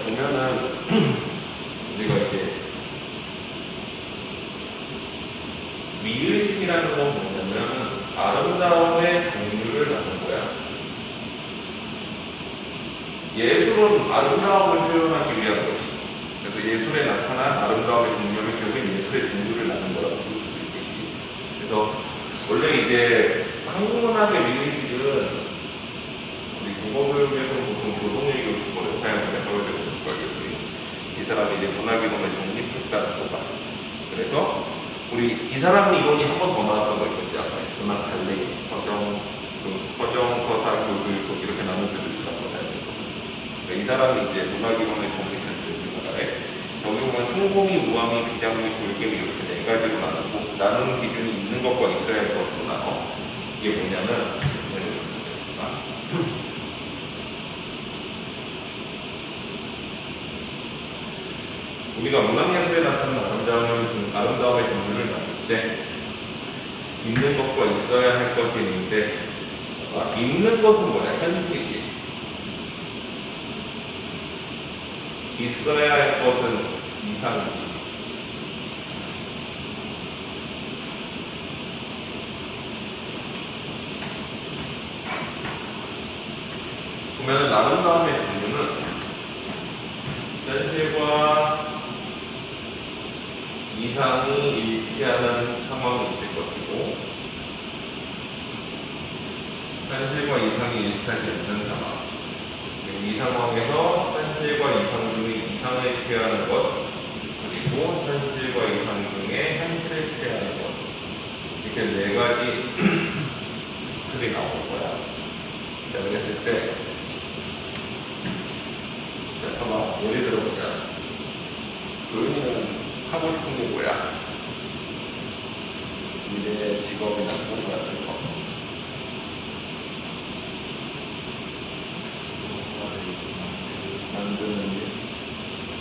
보면은 우리가 이제 미의식이라는 건 뭐냐면 아름다움의 종류를 나눈 거야. 예술은 아름다움을 표현하기 위한 거지. 그래서 예술에 나타난 아름다움의 종류를 결국엔 예술의 종류를 나눈 거라고 볼 수도 있겠지. 그래서 원래 이제 한국 문학의 미의식은 우리 국어교육에서 보통 교동일 교수법을 사용하는 서울대 국어 교수님. 이 사람이 이제 문학이론을 정립했다고 봐. 그래서 우리 이 사람 이론이 한 번 더 나왔던 거 있었지 아까 문학 달리 서정 서사 교수 이렇게 나눠 들을 수 있다고 사용했고. 이 사람이 이제 문학이론을 정립한 우리나라에 여기 보면 성공이, 우암이, 비장미, 골gem이 이렇게 네 가지로 나누는 기준이 있는 것과 있어야 할 것으로 나눠. 이게 뭐냐면 우리가 문학예술에 나타나는 아름다움의 종류를 나눌 때 있는 것과 있어야 할 것이 있는데 있는 것은 뭐야? 현실이지. 있어야 할 것은 이상이지. 보면은 아름다움의 종류는 현실과 이상이 일치하는 상황이 있을 것이고 현실과 이상이 일치하지 않는 상황, 그리고 이 상황에서 현실과 이상 중에 이상을 취하는 것, 그리고 현실과 이상 중에 현실을 취하는 것, 이렇게 네 가지 틀이 나오는 거야. 자, 그랬을 때 자, 봐봐, 예를 들어보자. 도윤이는 하고 싶은 게 뭐야? 미래 직업이나 꿈 같은 거. 만드는 일.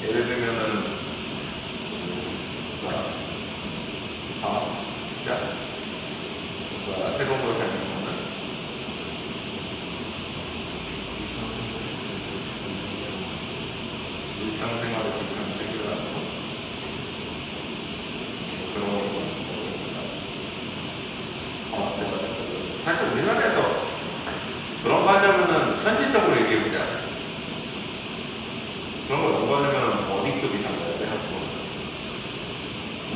예를 들면은 새로운 걸 발명하는 일상생활을 해결하는 거. 그런 거. 사실 우리나라에서 그런 거 하려면은 현실적으로 얘기해보자. 그런 거 연구하려면 어디급 이상 가야 돼? 학교? 응?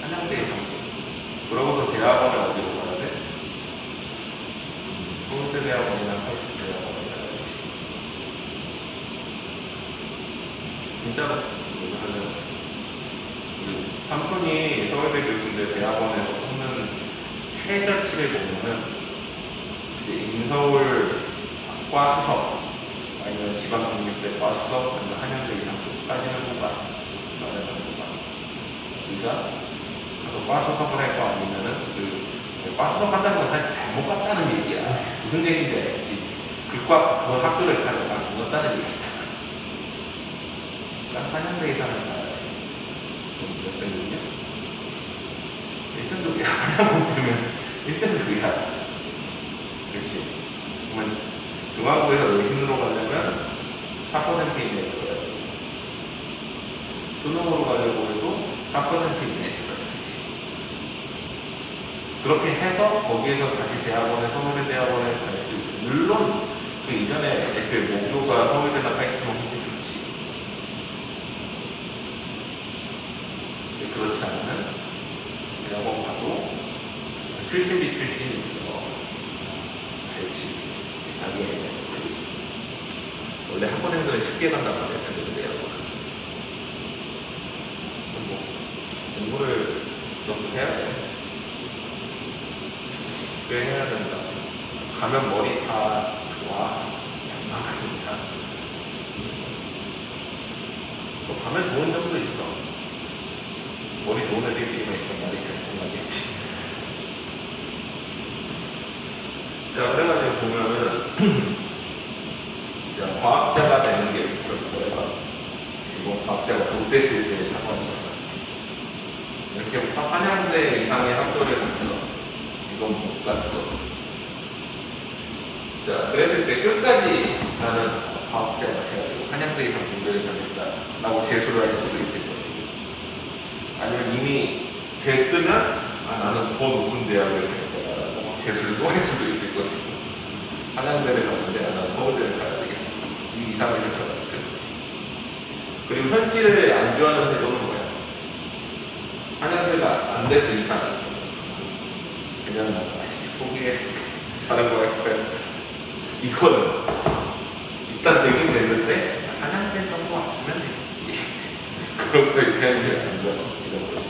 한양대 이상. 그러고서 대학원에 어디로 가야 돼? 서울대 대학원이나 카이스트 대학원에 가야지. 진짜로 하면 우리 삼촌이 서울대 교수인데 대학원에서 뽑는 최저치를 보면은 이제 인서울 과 수석 아니면 지방성립대 과 수석 아니면 한양대 이상까지는 뽑아. 네가 가서 과 수석을 할 거 아니면은 과 수석 한다는 건 사실 잘못 갔다는 얘기야. 무슨 얘기인지 알지? 그 학교를 가려고 안 갔다는 얘기잖아. 그러니까 한양대 이상은 가야 돼. 몇 등급이야? 1등급이야. 하나 못 되면 1등급이야. 그렇지? 그러면 중앙고에서 외신으로 가려면 4% 이내에 들어야 돼. 수능으로 가려고 해도 4% 이내에 들어야 되지. 그렇게 해서 거기에서 다시 대학원에, 서울대 대학원에 갈 수 있어. 물론 그 이전에 애초에 목표가 서울대나 카이스트만 훨씬 좋지. 그렇지 않으면 대학원 가도 출신 비출신이 있어. 알지. 원래 학부생들은 쉽게 간단 말이야, 대학원에. 뭐 공부를 좀 해야 돼. 꽤 해야 된다. 가면 머리 다 좋아. 양만큼 다. 또 가면 좋은 점도 있어. 머리 좋은 애들끼리만 있으면 말이 잘 통하겠지. 자, 그래가지고 보면은 과학자가 되는 게 뭐야? 이거 과학자가 롯데스에 대해 상관이야. 이렇게 한양대 이상의 학교를 갔어. 이건 못 갔어. 자, 그랬을 때 끝까지 나는 과학자가 돼야 되고 한양대 이상 공부를 가겠다라고 재수를 할 수도 있을 것이고, 아니면 이미 됐으면 나는 더 높은 대학을 갈 거야라고 재수를 또 할 수도 있을 것이고, 한양대를 갔는데 나는 서울대를 가야 되겠어. 이 이상을 결정할 것이고. 그리고 현실을 안주하는 태도는 뭐야? 한양대가 안 됐을 이상은 그냥 포기해. 다른 거 할 거야. 이거는 일단 되긴 됐는데 한양대 정도 왔으면 되겠지. 그런 거 이렇게 하는 게 아니라 이런 거지.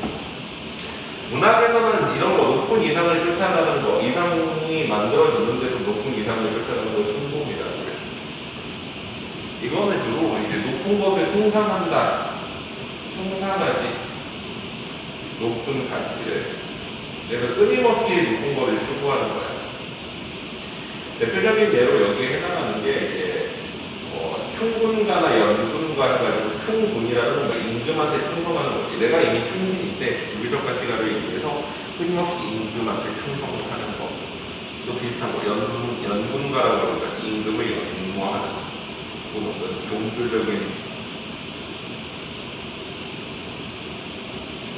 문학에서는 이런 거 높은 이상을 쫓아가는 거, 이상이 만들어졌는데도 높은 이상을 쫓아가는 거 숭고이라고 해요. 이거는 주로 이제 높은 것을 숭상한다, 숭상하지, 높은 가치를. 그래서 끊임없이 높은 거를 추구하는 거야. 대표적인 예로 여기에 해당하는 게 이제 충군가나 연군가 해가지고 충군이라는 건 임금한테 충성하는 거지. 내가 이미 충신인데 유기적 가치관을 위해서 끊임없이 임금한테 충성을 하는 거. 또 비슷한 거 연군가라고 그러니까 임금을 연모하는 또는 어떤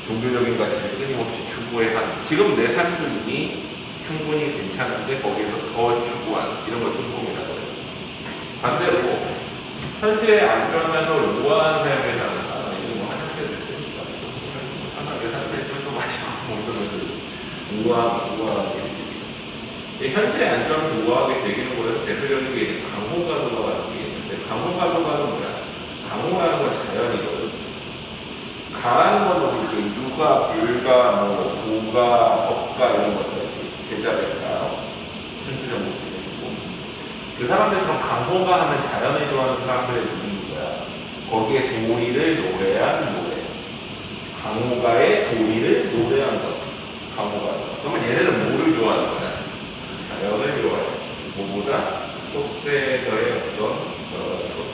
종교적인 가치를 끊임없이 추구해 하는. 지금 내 삶도 이미 충분히 괜찮은데 거기에서 더 추구하는 이런 걸 성공이라고 해요. 반대로 현실에 안주하면서 우아한 삶을 사는 이런 뭐 한양대 됐으니까 편하게 삶에 술도 마시고 뭐 이러면서 우아하게 즐기는. 현실에 안주하면서 우아하게 즐기는 거에서 대표적인 게 강호가도가라는 게 있는데, 강호가도가는 뭐야? 강호라는 건 자연이거든. 가라는 건 그 유가, 불가, 뭐 도가, 법가 이런 거죠. 계좌백가, 순수적 모습이고, 그 사람들처럼 강호가 하면 자연을 좋아하는 사람들의 의미인 거야. 거기에 도리를 노래한 노래. 강호가의 도리를 노래한 것. 강호가. 그러면 얘네는 뭐를 좋아하는 거야? 자연을 좋아해. 뭐보다 속세에서의 어떤 것들.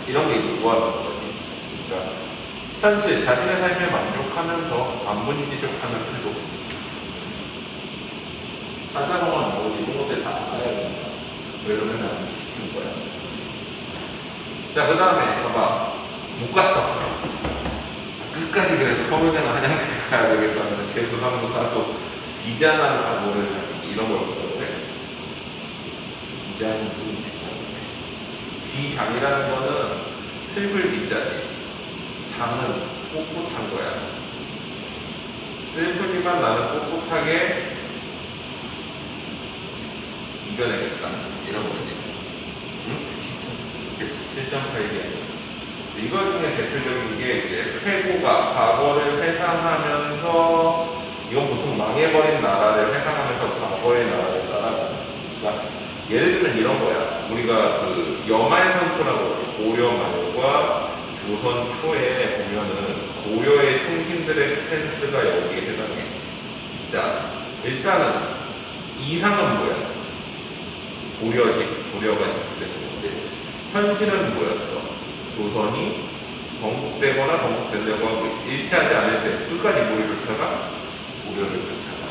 이런 게 좋아하는 거지. 그러니까 현실, 자신의 삶에 만족하면서 반문지족하는 태도. 한사람은 뭐 이런 것들 다 알아야 된다. 그래서 맨날 시키는 거야. 자, 그 다음에 봐봐. 못 갔어. 끝까지 그래도 서울대나 한양대 가야 되겠어 하면서 재수 상도 사서 비장한 각오를 이런 걸 그래. 비장이라는 거는 슬플 비자지. 장은 꿋꿋한 거야. 슬프지만 나는 꿋꿋하게 이겨내겠다. 이런 거지. 응? 그치. 7.8개. 이거 중에 대표적인 게 이제 회고가 과거를 회상하면서, 이건 보통 망해버린 나라를 회상하면서 과거의 나라를 따라가는. 그러니까 예를 들면 이런 거야. 우리가 그 여말상초라고 고려 말과 조선 초에 보면은 고려의 충신들의 스탠스가 여기에 해당해. 자, 일단은 이상은 뭐야? 고려가 지속되는 건데, 현실은 뭐였어? 조선이 건국되거나 건국된다고 하고 일치하지 않을 때 끝까지 뭐를 쫓아가? 고려를 쫓아가.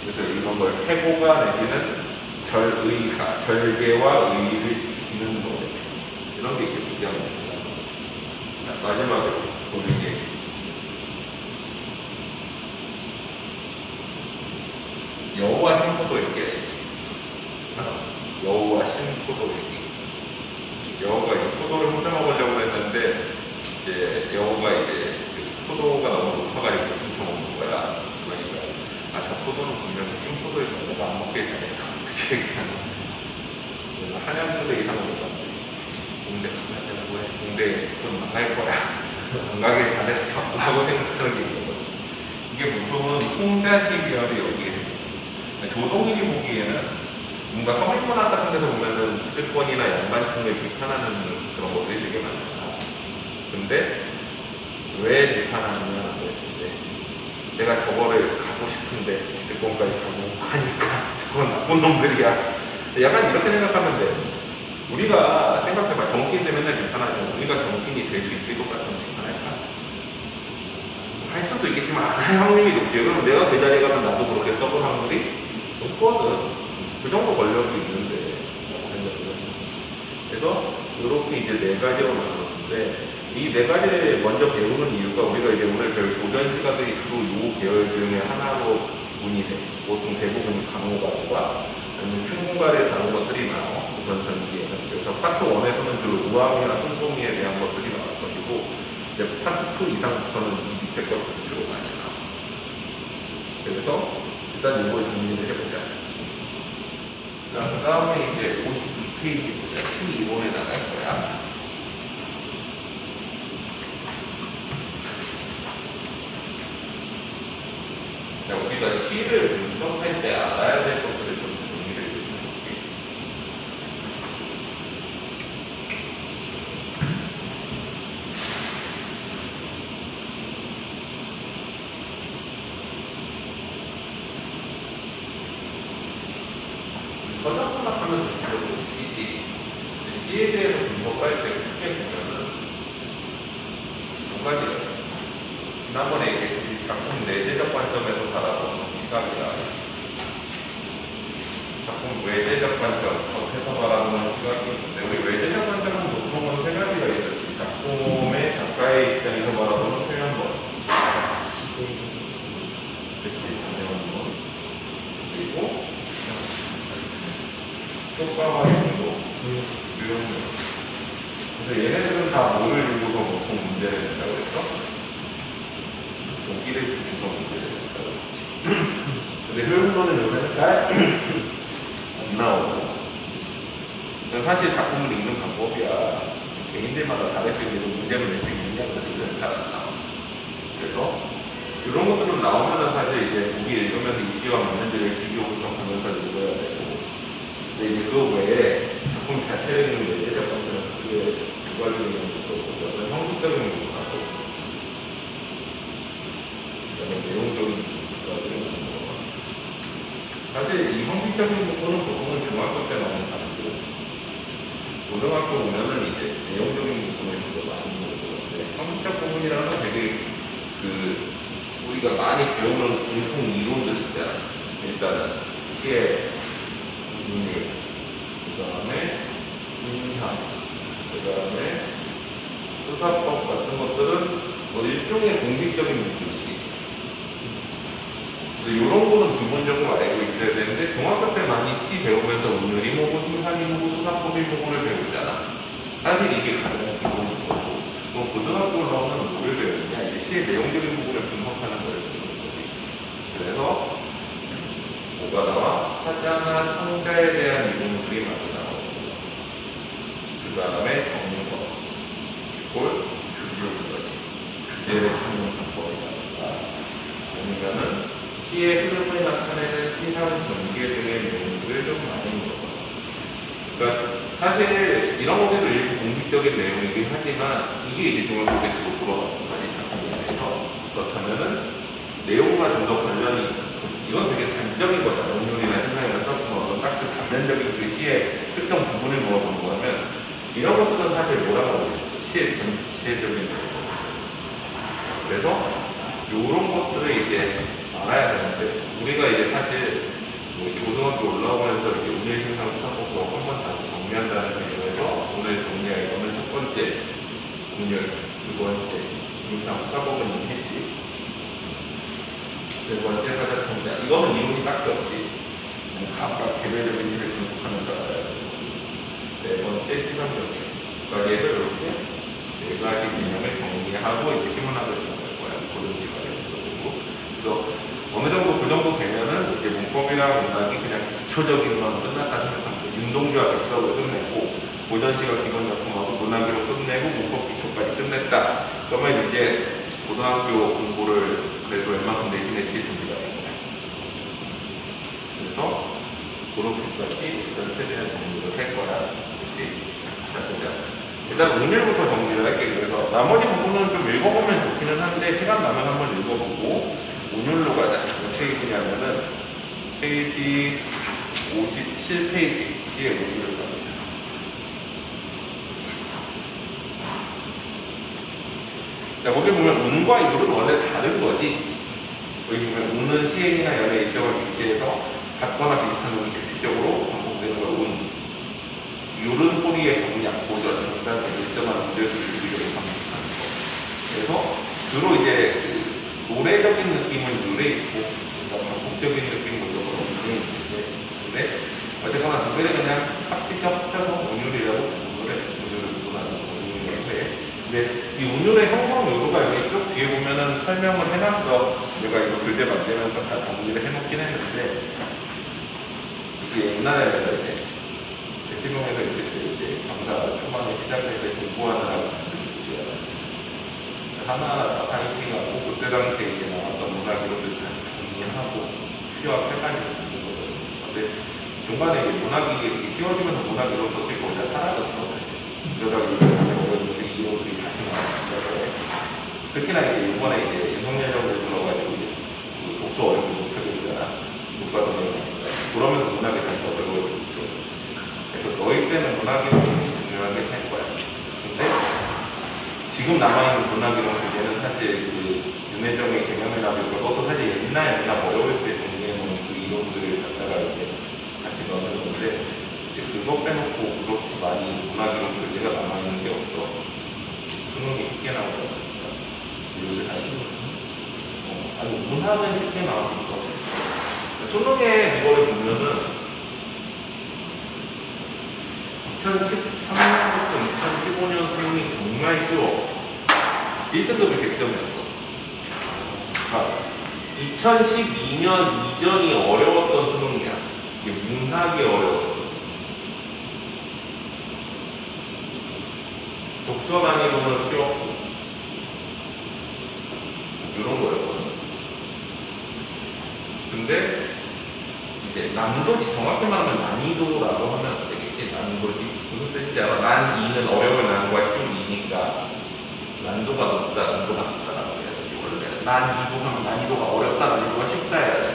그래서 이런 걸 회고가 내지는 절의가, 절개와 의의를 지키는 노래. 이런 게 이제 비교합니다. 자, 마지막으로 보는 게 여우와 신포도 얘기해야지. 여우와 신포도 얘기. 여우가 이제 포도를 훔쳐 먹으려고 했는데, 이제 여우가 이제 그 포도가 너무 높아가지고 훔쳐 먹는 거야. 그러니까 저 포도는 분명히 신포도일 거야. 내가 안 먹게 잘했어. 이렇게 얘기하는 거야. 그래서 한양대 이상으로 갔는데 공대 가가지고 해. 공대 돈 나갈 거야. 안 가길 잘했어. 라고 생각하는 게 있는 거야. 이게 보통은 홍자식 계열이 여기에 조동일이 보기에는 뭔가 서민문학 같은 데서 보면은 기득권이나 양반층을 비판하는 그런 것들이 되게 많잖아. 근데 왜 비판하느냐 그랬을 때, 내가 저거를 가고 싶은데 기득권까지 가고 가니까 저건 나쁜 놈들이야. 약간 이렇게 생각하면 돼. 우리가 생각해봐. 정치인들 맨날 비판하면 우리가 정치인이 될 수 있을 것 같으면 비판할까? 할 수도 있겠지만 안 할 확률이 높지. 그럼 내가 그 자리에 가면 나도 그렇게 써볼 확률이 높거든. 그 정도 권력이 있는데 그래서 이렇게 이제 네 가지로 나누는데 이 네 가지를 먼저 배우는 이유가 우리가 이제 오늘 배울 고전시가들이 주로 요 계열 중에 하나로 구분이 돼. 보통 대부분이 강호가과 아니면 충문가를 다룬 것들이 나와. 우선 전기에는. 그래서 파트 1에서는 주로 우암이나 손동이에 대한 것들이 나올 것이고 이제 파트 2 이상부터는 이 밑에 것들이 주로 많이 나와. 그래서 일단 이걸 정리를 해보자. 자, 그 다음에 이제 52페이지 보자. 12번에 나갈 거야. 자, 우리가 시를 분석할 때 알아야 될 것들을 좀 정리를 해볼게. 서장문학 하면 대표적으로 시지. 시에 대해서 분석할 때 크게 보면은 두 가지가 있어요. 지난번에 얘기했듯이 작품 내재적 관점에서 바라보는 시각이다. 작품 외재적 관점, 겉에서 바라보는 시각이 있는데 우리 외재적 관점은 보통은 세 가지가 있었지. 작품의 작가의 입장에서 바라보는 표현본, 그치, 장면본, 그리고 효과와 행동, 유형론. 그래서 얘네들은 다 뭐를 두고서 보통 문제를 낸다고 했어? 독일의 구성 문제를 낸다고 했지. 근데 효용론은 요새는 잘 안 나오고. 사실 작품을 읽는 방법이야. 개인들마다 다를 수 있는 문제를 낼 수 있느냐, 그래서 잘 안 나와. 그래서 이런 것들은 나오면은 사실 이제 보기 읽으면서 이 시와 맞는지를 비교부터 하면서 읽어야 되고. 근데 이제 그 외에 작품 자체를 읽는 외제적 관점은 그게 주관적인 것도 어떤 성격적인 것도 하고 그다음에 내용적인 것도 사실 이 형식적인 부분은 보통은 중학교 때 많이 다루고 고등학교 오면은 이제 내용적인 부분을 좀 더 많이 보는데 형식적 부분이라는 건 되게 우리가 많이 배우는 공통 이론들 있잖아. 일단은 시의 운율, 그 다음에 진상, 그 다음에 수사법 같은 것들은 일종의 공식적인 부분이지. 그래서 이런 거는 기본적으로 알고 있어야 되는데 중학교 때 많이 시 배우면서 운율이 뭐고 심산이 뭐고 수사법이 뭐고를 배우잖아. 사실 이게 가장 기본인 거고 그럼 고등학교 올라오면 뭐를 배우느냐 이제 시의 내용적인 부분을 분석하는 걸 배우는 거지. 그래서 뭐가 나와? 화자나 청자에 대한 이론들이 많이 나오고 그 다음에 정서, 그리고 규율 거지. 규제를 찾는 방법이라든가 아니면은 시의 흐름을 나타내는 시상 전개 등의 내용들을 좀 많이 물어봐요. 그러니까 사실 이런 것들도 일부 공식적인 내용이긴 하지만 이게 이제 중학교 때 주로 물어봤던 거지 작품에 대해서. 그렇다면은 내용과 좀 더 관련이 있어. 이건 되게 단적인 거잖아. 운율이나 생각이나 썼고 딱그 단면적인 그 시의 특정 부분을 물어보는 거라면 이런 것들은 사실 뭐라고 하겠어. 시의 전체적인 내용. 그래서 이런 것들을 이제 알아야 되는데 우리가 이제 사실 뭐 이제 고등학교 올라오면서 이제 운율 생산 수사법으로 한번 다시 정리한다는 개념에서 오늘 정리할 거는 첫 번째 운율, 두 번째 생산 수사법은 이미 했지. 세 번째 화자 청자. 이거는 이론이 딱히 없지. 각각 개별적인 시를 분석하면서 알아야 되고. 네 번째 시간적인. 까지 해서 이렇게 네 가지 개념을 정리하고 이제 시문학을 정할 거야. 고른 시간에 되고. 그래서 어느 정도 그 정도 되면은 이제 문법이랑 문학이 그냥 기초적인 건 끝났다 생각하면 돼. 윤동주와 백석을 끝내고 고전시가 기본 작품하고 문학으로 끝내고 문법 기초까지 끝냈다. 그러면 이제 고등학교 공부를 그래도 웬만큼 내신에 칠 준비가 된 거야. 그래서 그렇게까지 일단 최대한 정리를 할 거야. 그치? 자, 보자. 일단 오늘부터 정리를 할게. 그래서 나머지 부분은 좀 읽어보면 좋기는 한데 시간 나면 한번 읽어보고 운율로 가자. 몇 페이지냐면은 페이지 57페이지에 운율을 가보자. 자, 거기 보면 운과 율은 원래 다른 거지. 여기 보면 운은 시행이나 연의 일정을 위치해서 같거나 비슷한 운이 규칙적으로 반복되는 걸 운. 요런 소리에 적응이 안 보죠. 지금까지 일정한 문제를 들리기로 반복하는 거. 그래서 주로 이제 그 노래적인 느낌은 노래 있고, 그러니까 반복적인 느낌은 노래 있는데, 근데 어쨌거나 두 개를 그냥 합쳐서 운율이라고 운율을 구분하는 운율이라고 해. 근데 이 운율의 형성 요소가 여기 쭉 뒤에 보면은 설명을 해놨어. 내가 이거 글제 만들면서 다 정리를 해놓긴 했는데, 그 옛날에 내가 이제 대치동에서 있을 때 이제 강사 초반에 시작할 때 공부하느라고 하나하나 다 타이핑하고 그때 당시에 이제 나왔던 문학 이론들 다 정리하고 휴학해가지고 있는 거거든요. 근데 중간에 이제 문학이 되게 쉬워지면서 문학 이론들이 거의 다 사라졌어. 그러다 보니까 어려운 이론들이 다시 나왔어요. 특히나 이제 이번에 이제 인성예정을 들어가지고 이제 그 독서 어렵게 못하고 있잖아. 교과서에 그러면서 문학이 다시 어려워지고 있어. 그래서 너희 때는 문학 이론이 중요하게 할 거야. 근데 지금 남아있는 문학 이론 주제는 사실 그 윤회정의 개념이나 그것도 사실 옛날에 문학 어려울 때 정리해놓은 그 이론들을 갖다가 이제 같이 넣는 건데 이제 그거 빼놓고 그렇게 많이 문학 이론 주제가 남아있는 게 없어. 수능이 쉽게 나오다 보니까 이것을 다시 아니 문학은 쉽게 나올 수 있어. 수능에 이거를 보면은 2013년부터 2015년생이 정말 쉬워. 1등급이 100점이었어. 그러니까 2012년 이전이 어려웠던 수능이야. 이게 문학이 어려웠어. 독서 난이도는 쉬웠고 이런 거였거든. 근데 이제 난이도, 정확히 말하면 난이도라고 하면 되겠지. 난이도지. 무슨 뜻인지 알아? 난 2는 어려운 난과 쉬운 2니까 난도가 높다, 난도가 높다라고 해야 되지. 원래는 난 2도 하면 난이도가 어렵다, 난이도가 쉽다 해야 돼.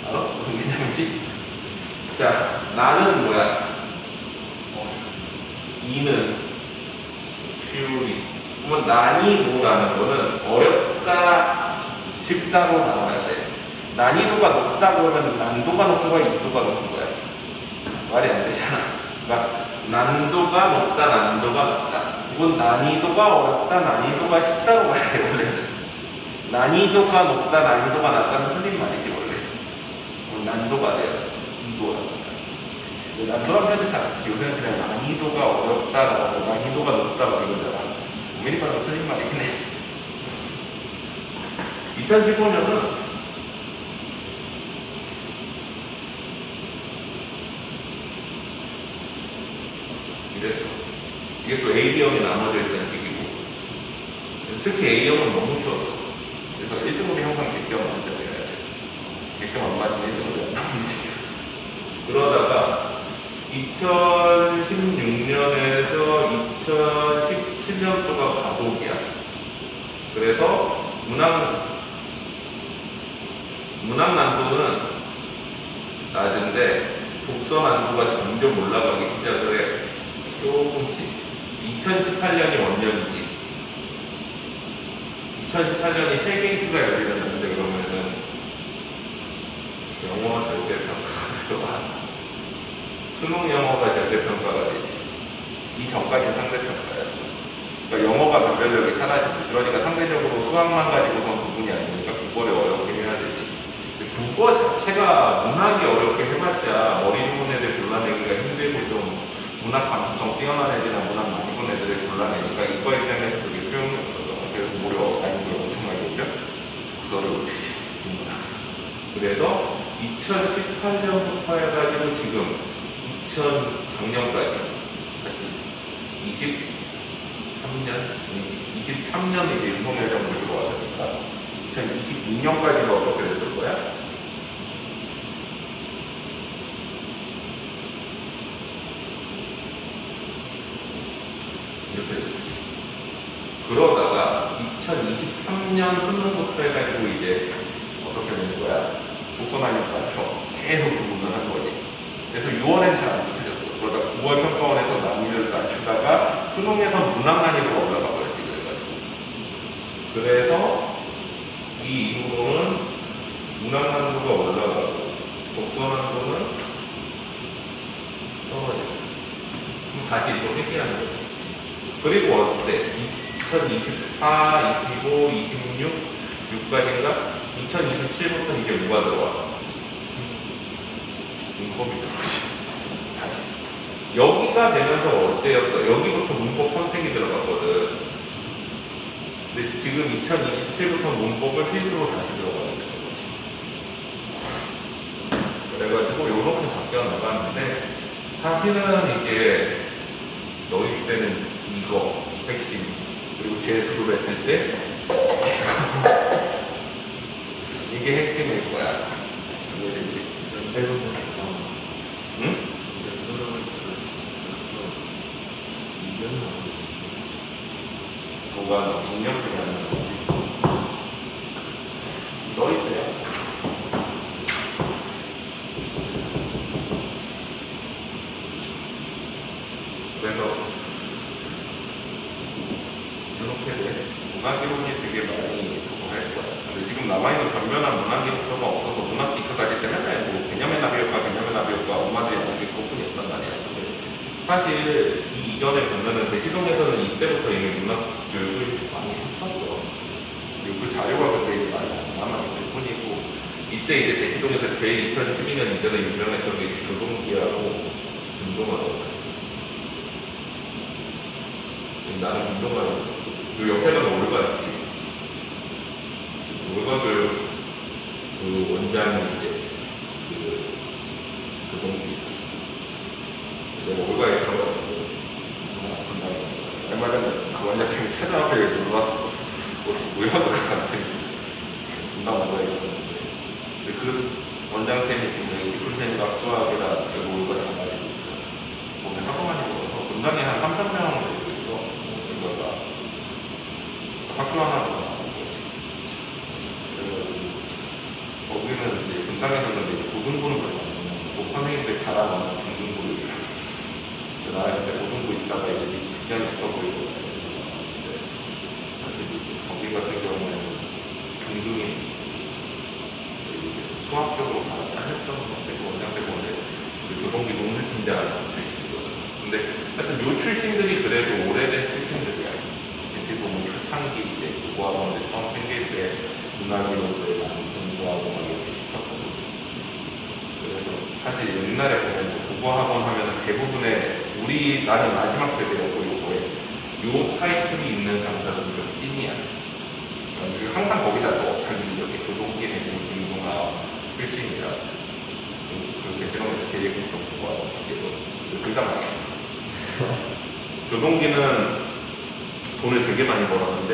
알아? 무슨 개념인지? 자, 나는 뭐야? 2는 쉬우리. 그러면 난이도라는 거는 어렵다, 쉽다로 나와야 돼. 난이도가 높다고 하면 난도가 높은 거야, 이도가 높은 거야? 말이 안 되잖아. 그러니까 난도가 높다, 난도가 낮다. 이건 난이도가 어렵다, 난이도가 쉽다고 봐야 돼, 원래는. 난이도가 높다, 난이도가 낮다는 틀린 말이지, 원래. 그럼 난도가 돼요. 이도라고. 난도라고 해도 잘 안 쓰지. 요새는 그냥 난이도가 어렵다라고, 난이도가 높다고 이러잖아. 엄밀히 말하면 틀린 말이긴 해. 2015년은 이랬어. 이게 또 A, B형이 나눠져 있다는 얘기고. 특히 A형은 너무 쉬웠어. 그래서 1등급이 항상 100점 만점이어야 돼. 100점 안 맞으면 1등급이 안 나오는 식이었어. 그러다가 2016년에서 2017년도가 과도기야. 그래서 문학 난도는 낮은데 독서 난도가 점점 올라가기 시작을 해. 조금씩. 2018년이 원년이지. 2018년이 헬게이트가 열리는데 그러면은 영어 절대평가가 들어가. 수능 영어가 절대평가가 되지. 이 전까지는 상대평가였어. 그러니까 영어가 변별력이 사라지지. 그러니까 상대적으로 수학만 가지고선 구분이 아니니까 국어를 어렵게 해야 되지. 국어 자체가 문학이 어렵게 해봤자 머리 좋은 애들 골라내기가 힘들고 좀 문학 감수성 뛰어난 애들이나 문학 많이 본 애들을 골라내니까 이과 입장에서 그게 소용이 없어서 그래서 무려 난이도를 엄청나게 올려 독서를 올리지. 그래서 2018년부터 해가지고 지금 2000작년까지 다시 23년 이제 윤석열정부 들어왔으니까 2022년까지가 어떻게 될 거야? 이렇게 되겠지. 그러다가 2023년 수능부터 해가지고 이제 어떻게 되는 거야? 독서 난이도 낮춰. 계속 구분을 한 거지. 그래서 6월엔 잘 안 붙여졌어. 그러다 9월 평가원에서 난이도를 낮추다가 수능에서 문학 난이도가 올라가 버렸지. 그래서 이 이후로는 문학 난이도가 올라가고 독서 난이도는 떨어져. 다시 또 회귀하는 거죠. 그리고 어때? 2024, 25, 26, 6까지인가? 2027부터 이게 뭐가 들어와? 문법이 들어오지. 다시. 여기가 되면서 어때였어? 여기부터 문법 선택이 들어갔거든. 근데 지금 2027부터 문법을 필수로 다시 들어가야 되는 거지. 그래가지고 이렇게 바뀌어 나가는데 사실은 이게 너희 때는 이거 핵심 그리고 재수를 했을 때 이게 핵심일 거야. 이게 이제 연대로 응? 연대로 그랬어. 이겼나? 뭐가 동력이 하는 거지. 너희 때야. 그래서 이렇게 돼. 문학이론이 되게 많이 저거 할 거야. 근데 지금 남아있는 변변한 문학기초가 없어서 문학기초 가질 때 맨날 뭐 개념의 나비효과, 개념의 나비효과, 엄마들이 하는 게 그것뿐이었단 말이야. 근데 사실 이 이전에 보면은 대시동에서는 이때부터 이미 문학 교육을 많이 했었어. 그리고 그 자료가 근데 이제 많이 안 남아있을 뿐이고 이때 이제 대시동에서 제일 2012년 이전에 유명했던 게 교동기하고 운동하고 나는 운동하였어. 그 옆에는 올가였지. 올가 교육 그 원장이 이제 그 동기 있었어. 내가 올가에 들어갔어. 얼마 전에 그 원장님이 최단 앞에 놀러 왔어. 뭐야 그 같은 존나 올가 있었는데. 근데 그 원장쌤이 지금 여기 디플텐과 수학이라 여기 올가 다 가지고 있다. 보면 하도 많이 먹어서 분당에 한 3,000명 되고 있어. 올가가 학교 하나로 나온 거지. 그래가지고 거기는 이제 분당에서는 이제 고등부는 별로 안 되는 또 선생님들 갈아넣는 중등부를 나는 그때 고등부 있다가 이제 굉장히 없어 보이고 근데 사실 거기 같은 경우에는 중등이 수학적으로 다 잘했던 것 같아요. 원장들 보는데 그 교동기 농물팀장이라는 출신이거든. 근데 하여튼 요 출신들이 그래도 오래된 출신들이야. 대체로 뭐 초창기 이제 국어학원들 처음 생길 때 문학이론들 많이 공부하고 막 이렇게 시켰거든. 그래서 사실 옛날에 보면 국어학원 하면은 대부분의 나는 마지막 세대였고 요거에 요 타이틀이 있는 강사들은 좀 찐이야. 그리고 항상 거기다 넣어. 자기 이렇게 교동기 내고 김동아 출신이라 그 대체로에서 제일 깊은 국어학원 두개도 둘 다 망했어. 교동기는 돈을 되게 많이 벌었는데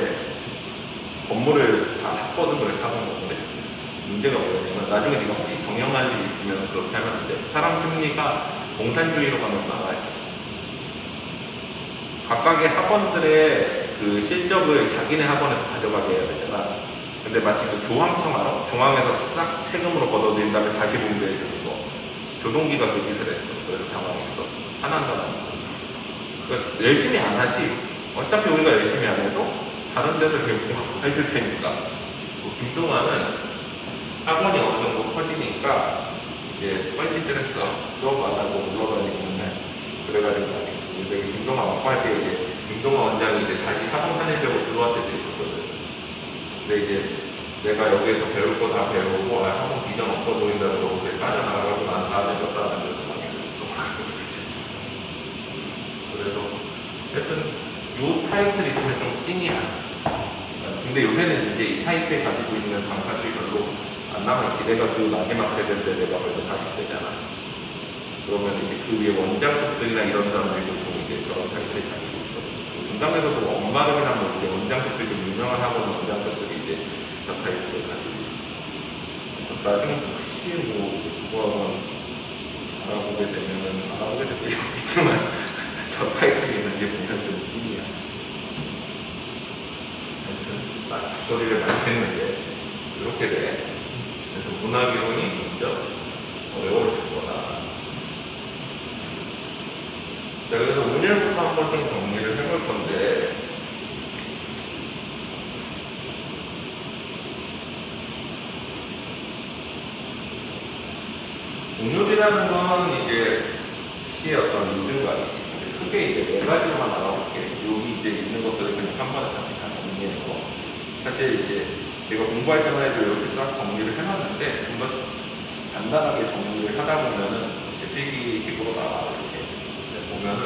건물을 다 샀거든. 그래서 사본 건데 문제가 뭐냐면 나중에 네가 혹시 경영할 일이 있으면 그렇게 하면 안 돼. 사람 심리가 공산주의로 가면 나가야지. 각각의 학원들의 그 실적을 자기네 학원에서 가져가게 해야 되잖아. 근데 마치 그 교황청 알아? 중앙에서 싹 세금으로 걷어들인 다음에 다시 분배해 주는 거. 교동기가 그 짓을 했어. 그래서 당황했어. 하나도 안 하고. 그러니까 열심히 안 하지. 어차피 우리가 열심히 안 해도 다른 데서 제공해줄 테니까. 김동완은 학원이 어느 정도 커지니까 이제 뻘짓을 했어. 수업 안 하고 물러다니고 맨날. 그래가지고 내가 김동완 왔고 할 때 이제 김동완 원장이 이제 다시 학원 다니려고 들어왔을 때 있었거든. 근데 이제 내가 여기에서 배울 거 다 배우고 학원 비전 없어 보인다고 그러고 빠져나가고 난 다 내렸다 앉아서 망했어. 그래서 하여튼 요 타이틀 있으면 좀 찐이야. 근데 요새는 이제 이 타이틀 가지고 있는 강사들이 별로 안 남아있지. 내가 그 마지막 세대 때 내가 벌써 40대잖아. 그러면 이제 그 위에 원장급들이나 이런 사람들이 보통 이제 저런 타이틀 가지고 있거든. 분당에서도 엄마름이나 뭐 이제 원장급들이 좀 유명한 학원 원장급들이 이제 저 타이틀을 가지고 있어. 그래서 나중에 혹시 뭐 국어학원 알아보게 되면은 알아보게 되고 있겠지만 저 타이틀이 있는 게 보면 좀 끼이야. 하여튼 나 잡소리를 많이 했는데 이렇게 돼. 그래서 문학이론이 점점 어려워질 거다. 자, 그래서 오늘부터 한번 좀 정리를 해볼 건데 운율이라는 건 이제 시의 어떤 리듬감이지. 크게 이제 네 가지로만 나눠볼게. 여기 이제 있는 것들을 그냥 한 번에 같이 다 정리해서 사실 이제 내가 공부할 때만 해도 이렇게 쫙 정리를 해놨는데 좀 더 간단하게 정리를 하다 보면은 이제 필기식으로 나와 이렇게 보면은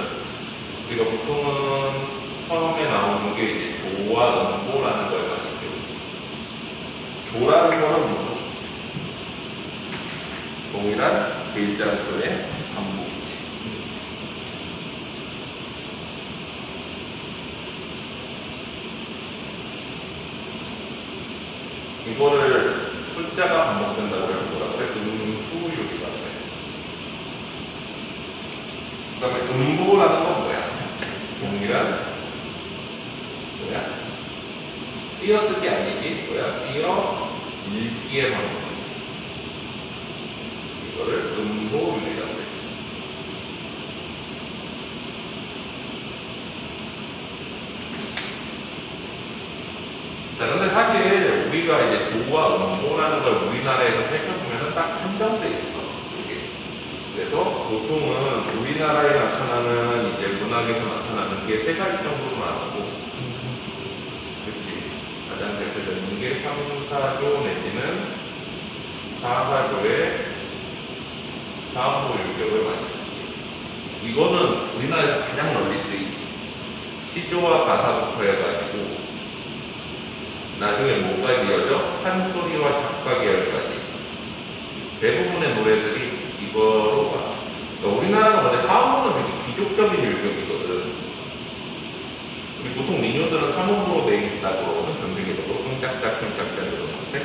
우리가 보통은 처음에 나오는 게 이제 조와 음보라는 걸 많이 배우지. 조라는 거는 뭐 동일한 글자 수의 반복이지. 이거를 숫자가 반복된다고 해서 뭐라 그래? 음수율이라고 해. 그 다음에 음보라는 건 뭐야? 동일한 뭐야? 띄어쓰기 아니지? 뭐야? 띄어 읽기의 방법이지. 이거를 음보율이라고 해. 자, 근데 사실 우리가 이제 조와 음보라는 걸 우리나라에서 살펴보면 딱 한정돼 있어. 이게. 그래서 보통은 우리나라에 나타나는 이제 문학에서 나타나는 게 세 가지 정도로 나오고, 그렇지. 가장 대표적인 게 3, 4조 내지는 4, 4조의 사음보 율격을 많이 쓰지. 이거는 우리나라에서 가장 널리 쓰이지. 시조와 가사부터 해가지고 나중에 뭐가 이어져? 판소리와 작가 계열까지 대부분의 노래들이 이거로 가. 그러니까 우리나라는 원래 사음보는 되게 귀족적인 율격이거든. 우리 보통 민요들은 삼음보로 돼 있다고 그러거든. 전 세계적으로 쿵짝짝 이런 건데.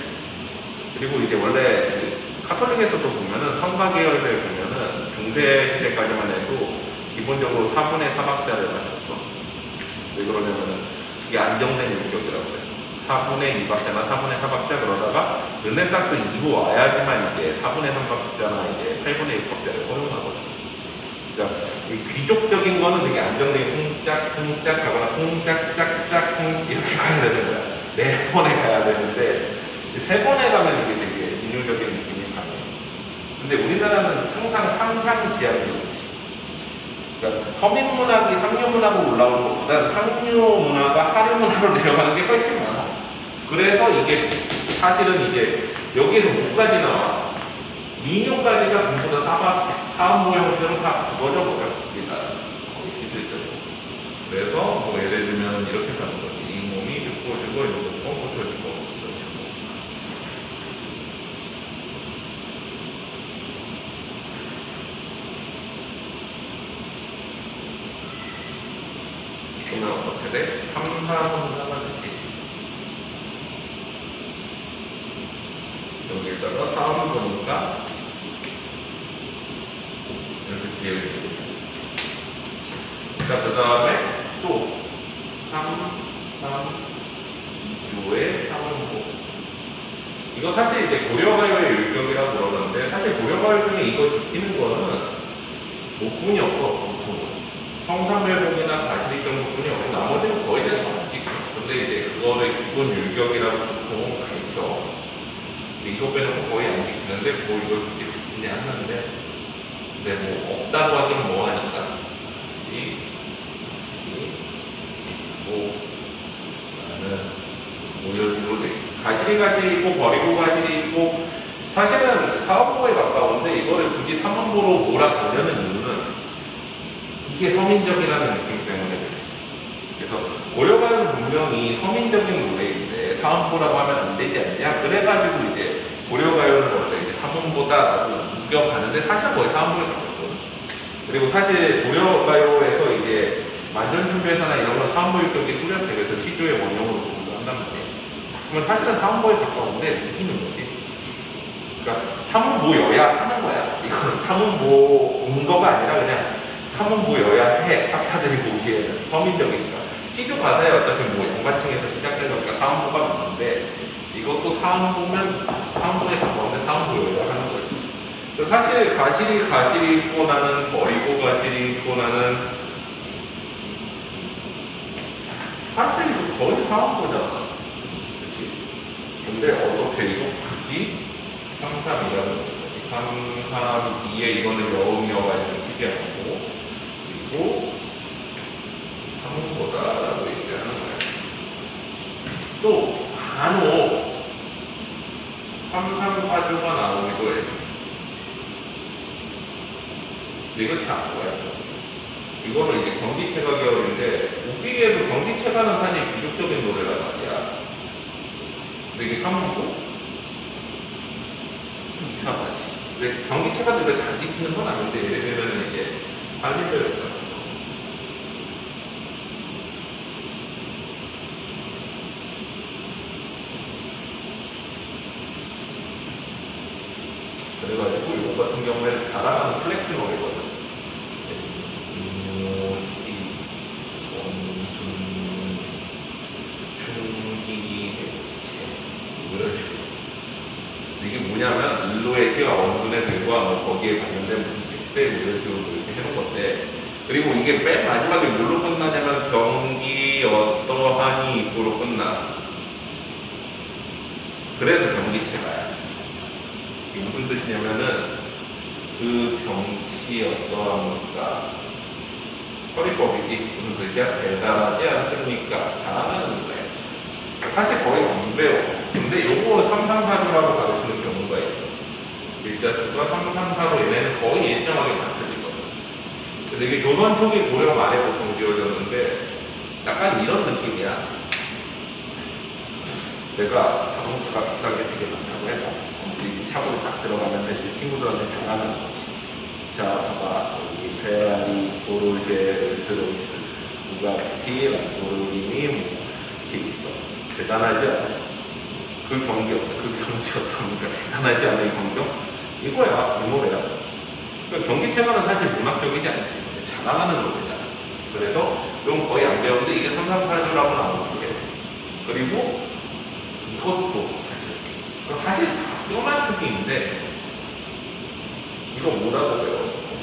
그리고 이제 원래 카톨릭에서도 보면은 성가 계열을 보면은 중세 시대까지만 해도 기본적으로 4분의 4박자를 맞췄어. 왜 그러냐면은 이게 안정된 율격이라고 그랬어. 4분의 2박자나 4분의 4박자 그러다가 르네상스 이후 와야지만 이제 4분의 3박자나 이제 8분의 6박자를 활용하거든. 그러니까 이 귀족적인 거는 되게 안정되게 쿵짝쿵짝 하거나 쿵짝짝짝 쿵 이렇게 가야 되는 거야. 네 번에 가야 되는데 세 번에 가면 이게 되게 민요적인 느낌이 강해. 근데 우리나라는 항상 상향지향적이지. 그러니까 서민문학이 상류문학으로 올라오는 것보다 상류문화가 하류문화로 내려가는 게 훨씬 많아. 그래서 이게 사실은 이제 여기에서 뭐까지 나와? 민요까지가 전부 다 사음보 형태로 다 굳어져 버려. 우리나라 거의 실질적으로. 그래서 뭐 예를 들면 이렇게 가는 거지. 이 몸이 듣고지고 이거 고쳐지고 그러면 어떻게 돼? 3, 4, 3, 4가 되지. 여기다가 싸움 보니까 이렇게 비어있는 거죠. 자, 그 다음에 또 3, 3, 2조의 3음보. 이거 사실 이제 고려가요의 율격이라고 그러는데 사실 고려가요 중에 이거 지키는 거는 목분이 없어, 보통은. 성삼일복이나 가시리 정도뿐이 없고 나머지는 거의 다 지키고. 근데 이제 그거를 기본 율격이라고 보통 가르쳐. 이거 빼놓고 거의 안 지키는데 뭐 이걸 그렇게 지키냐 하는데 근데 뭐 없다고 하긴 뭐하니까 뭐 나는 뭐 이런 식으로 돼 있고 가시리 있고 버리고 가시리 있고 사실은 사음보에 가까운데 이거를 굳이 삼음보로 몰아가려는 이유는 이게 서민적이라는 느낌 때문에 그래. 그래서 고려가요는 분명히 서민적인 노래인데 사음보라고 하면 안 되지 않냐? 그래가지고 이제 고려가요는 원래 이제 삼음보다라고 우겨가는데 사실 거의 사음보에 가깝거든. 그리고 사실 고려가요에서 이제 만전춘배사나 이런 건 사음보 율격이 뚜렷해. 그래서 시조의 원형으로 공부한단 말이야. 그러면 사실은 사음보에 가까운데 웃기는 거지. 그러니까 삼음보여야 하는 거야. 이거는 삼음보인 거가 아니라 그냥 삼음보여야 해. 학자들이 보기에는 서민적이니까. 시조 가사에 어차피 뭐 양반층에서 시작된 거니까 사음보가 맞는데 이것도 사음보면 사음보에 가까운데 사음보여야 하는 거지. 사실 가시리 있고 나는 버리고 가시리 있고 나는 사실 이거 거의 사음보잖아. 그치? 근데 어떻게 이거 굳이 3, 3이라는 거지. 3, 3, 2에 이거는 여음이어가지고 치게 하고 그리고 또 간혹 334조가 나오기도 해요. 근데 이거 잘 알아요. 이거는 이제 경기체가 계열인데 웃기게도 경기체가는 사실 비극적인 노래란 말이야. 근데 이게 3부고 좀 이상하지. 근데 경기체가 노래 다 지키는 건 아닌데 예를 들면 이제 한일절 그래가지고 이거 같은 경우에는 자라나는 플렉스 노래거든. 모시, 원순, 충기, 대체 이런 식으로. 근데 이게 뭐냐면 일로의 시와 원순의 글과 뭐 거기에 관련된 무슨 집대 이런 식으로 이렇게 해놓은 건데, 그리고 이게 맨 마지막에 뭘로 끝나냐면 경기 어떠하니 입구로 끝나. 그래서 경기체가야. 이게 무슨 뜻이냐면은 그 정치 어떠합니까? 서리법이지. 무슨 뜻이야? 대단하지 않습니까? 잘하는 거예요. 사실 거의 안 배워. 근데 요거 334조라고 가르치는 경우가 있어. 일자수가 334로 얘네는 거의 일정하게 맞춰지거든. 그래서 이게 조선 초기 고려 말에 보통 지어졌는데 약간 이런 느낌이야. 내가 자동차가 비싼 게 되게 많다고 해봐. 우리 차고에 딱 들어가면서 이제 친구들한테 자랑하는 거지. 자, 봐봐. 여기 페라리, 포르쉐, 롤스로이스, 부가티, 람보르기니 뭐 이렇게 있어. 대단하지 않아? 그 경기 어떻습니까? 대단하지 않아 이 경경? 이거야, 이 노래야. 그러니까 경기체가는 사실 문학적이지 않지. 자랑하는 노래잖아. 그래서 이건 거의 안 배웠는데 이게 334조라고 나오는 게. 그리고 이것도 사실 다 뼈만 특기인데 이거 뭐라고 배워?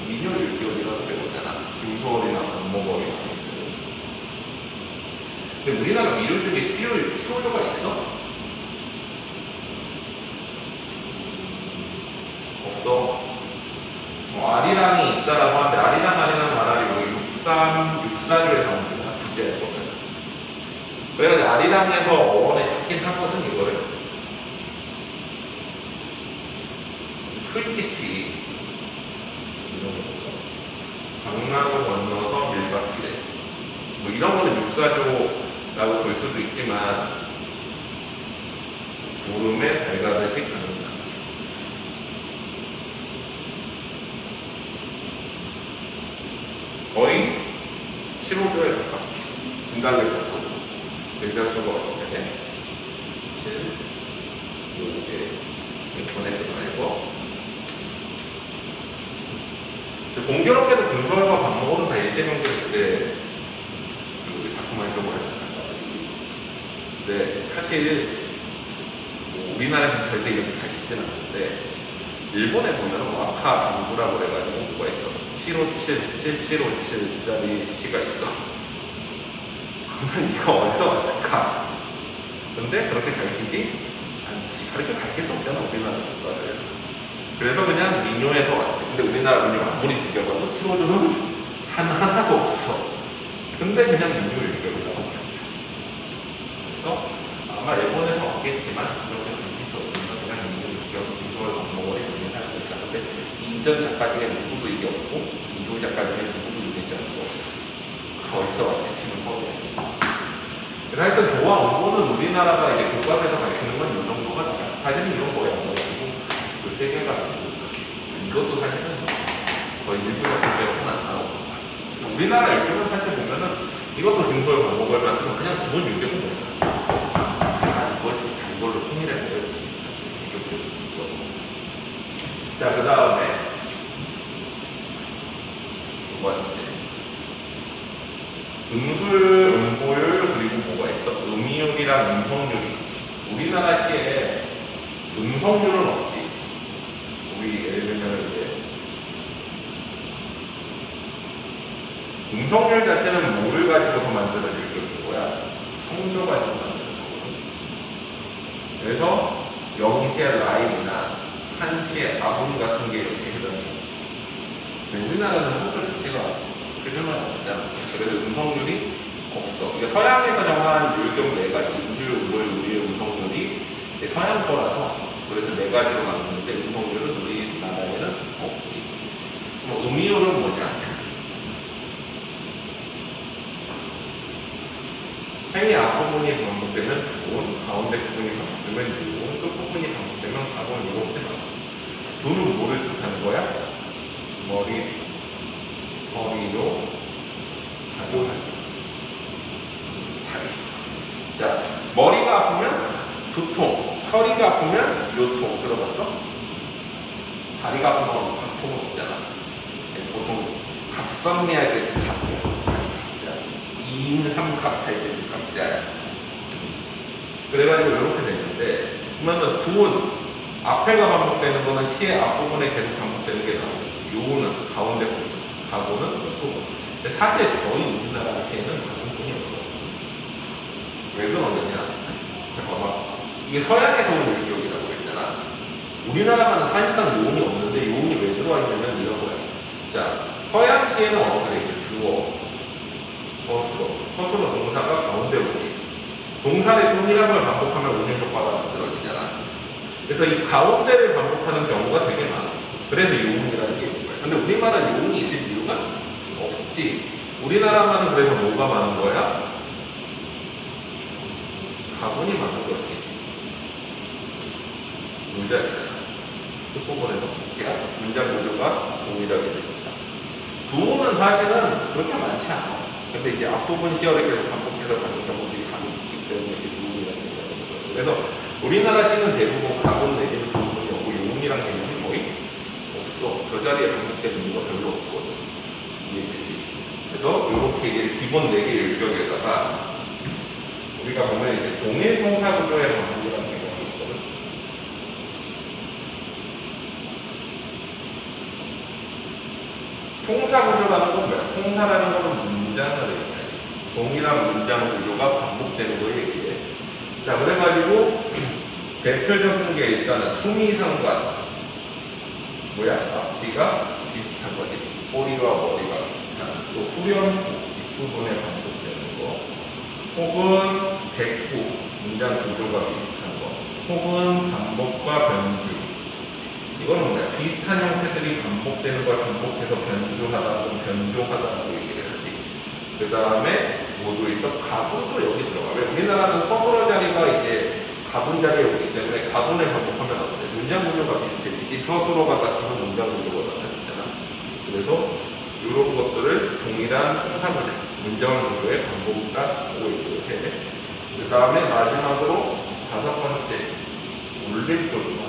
민요율격이라고 배우잖아. 김소월이나 박목월이나 있으면. 근데 우리나라 민요율격에 치료조가 있어? 없어. 뭐 아리랑이 있다라고 하는데 아리랑 말하리 뭐 6사조에 나옵니다. 주제에 보면. 그래서 아리랑에서 어원에 찾긴 하거든 이거를. 솔직히 이런 거 강남을 건너서 밀밭길에 뭐 이런 거는 육사조라고 볼 수도 있지만 구름에 달가듯이 가는 날 거의 15조에 가깝지. 진달래 걷고 일자수가 어떻게 돼? 7, 6에 보내지 말고 공교롭게도 근거와 반목으로는 다 일제명제인데 그 작품을 읽어보려고 근데 사실 뭐 우리나라에서는 절대 이렇게 가르치지는 않는데 일본에 보면 와카 강구라고 그래가지고 뭐가 있어 757, 7757짜리 시가 있어. 그러면 이거 어디서 왔을까? 근데 그렇게 가르치지 않지. 가르칠 수 없잖아 우리나라 교과서에서. 그래서 그냥 민요에서 왔대. 근데 우리나라 민요 아무리 지켜봐도 키로조는 하나도 없어. 근데 그냥 민요 일격이라고 가르쳐. 그래서 아마 일본에서 왔겠지만 그렇게 가르칠 수 없으니까 그냥 민요 일격, 민요를 반목을 해주는 사람이 있다. 근데 이전 작가 중에 누구도 이게 없고 이후 작가 중에 누구도 이게 짤 수가 없어. 어디서 왔을지는 모르겠네. 그래서 하여튼 조화 원고는 우리나라가 이제 교과서에서 가르치는 건 이 정도가 나아요. 사실은 이런 거에 안 가지고 그 세 개가 이것도 사실은 거의 일부 작품 빼고는 안 나오고 우리나라 일종은 사실 보면은 이것도 등소의 방법을만 쓰면 그냥 기본 유격은 뭐야. 이거지 다 이걸로 통일해 버렸지. 사실 이거. 자, 그 다음에 두 번째 음술, 음보율 그리고 뭐가 있어? 음이율이랑 음성률이 있지. 우리나라 시에 음성률은 없지. 우리 예를 들면 이제 음성률 자체는 뭐를 가지고서 만들어질 거야? 성조 가지고 만드는 거거든. 그래서 영시의 라임이나 한시의 아분 같은 게 이렇게 해당해. 우리나라는 성조 자체가 표준화가 없잖아. 그래서 음성률이 없어. 이게 서양에서 정한 요격 네 가지, 음술, 음월, 음유, 음성률이 서양 거라서 그래서 네 가지로 나누는데 음성률은 우리나라에는 없지. 그럼 음이율은 뭐냐? 행위 앞부분이 반복되면 돈, 가운데 부분이 반복되면 유, 끝부분이 반복되면 가본 이렇게 나와. 돈은 뭐를 뜻하는 거야? 머리, 허리로, 가고 자, 머리가 아프면 두통, 허리가 아프면 요통 들어봤어? 다리가 아프면 각통은 없잖아. 보통 각선미 할 때 그 각이야. 2인 3갑 할 때 그 각자야. 그래가지고 이렇게 되는데, 그러면 두은 앞에가 반복되는 거는 시의 앞부분에 계속 반복되는 게 나오겠지. 요는 가운데 부분, 가고는 끝부분. 근데 사실 거의 우리나라 시에는 가공분이 없어. 왜 그러느냐? 잠깐만. 이게 서양에서 온 율격이라고 했잖아. 우리나라만은 사실상 요운이 없는데 요운이 왜 들어와 있냐면 이런 거야. 자, 서양 시에는 어떻게 돼 있어? 주어, 서술어. 서술어 동사가 가운데 오지. 동사의 운이라는 걸 반복하면 운의 효과가 만들어지잖아. 그래서 이 가운데를 반복하는 경우가 되게 많아. 그래서 요운이라는 게 있는 거야. 근데 우리말은 요운이 있을 이유가 없지. 우리나라만은 그래서 뭐가 많은 거야? 가분이 많은 거지. 문장이잖아. 끝부분에는 문장 구조가 동일하게 됩니다. 두는 사실은 그렇게 많지 않아. 근데 이제 앞부분 히어를 계속 반복해서 가는 경우들이 간혹 있기 때문에 두이라는 거죠. 그래서 우리나라 시는 대부분 가분 내지는 두분이 없고 요운이란 개념이 거의 없어. 그 자리에 반복되는 이유가 별로 없거든. 이해되지? 그래서 이렇게 이제 기본 4개 율격에다가 우리가 보면 이제 동일 동사 구조의 반복이라는 개념이 있거든. 통사 구조라는 건 뭐야? 통사라는 건 문장을 얘기해. 동일한 문장 구조가 반복되는 거 얘기해. 자, 그래가지고 대표적인 게 일단은 수미상관. 뭐야? 앞뒤가 비슷한 거지. 꼬리와 머리가 비슷한. 또 후렴구 뒷부분에 반복되는 거. 혹은 대꾸, 문장 구조가 비슷한 거. 혹은 반복과 변주. 이거는 뭐야? 비슷한 형태들이 반복되는 걸 반복해서 변주하다고 변조하다고 얘기를 하지. 그 다음에 뭐도 있어? 가분도 여기 들어가. 왜? 우리나라는 서술어 자리가 이제 가분 자리에 오기 때문에 가분을 반복하면 안 돼. 문장 구조가 비슷해지지. 서술어가 같으면 문장 구조가 같아지잖아. 그래서 이런 것들을 동일한 통사문장, 문장 구조의 반복이라고 얘기를 해. 그 다음에 마지막으로 5번째, 올림소리.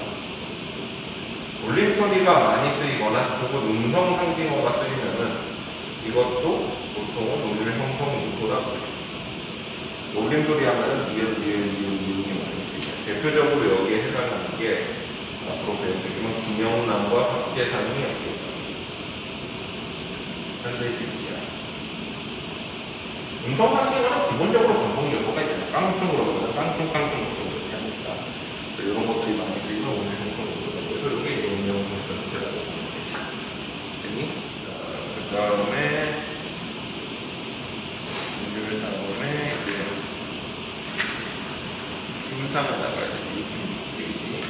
울림소리가 많이 쓰이거나 혹은 음성 상징어가 쓰이면은 이것도 보통은 울림 형성 요소라고 해요. 울림소리 하면은 니은이 많이 쓰여요. 대표적으로 여기에 해당하는 게 앞으로 배우겠지만 김영남과 박재상이 있고 현대식이야. 음성 상징어는 기본적으로 반복 요소가 있잖아요. 깡총으로 그러면 깡총 이렇게 하니까 이런 것들이 많이 쓰이면 울림 형성 요소가 그래서 이게 이제 운영 전체라고 보면 되니? 그 다음에 이제 심상을 나가야 돼. 66페이지.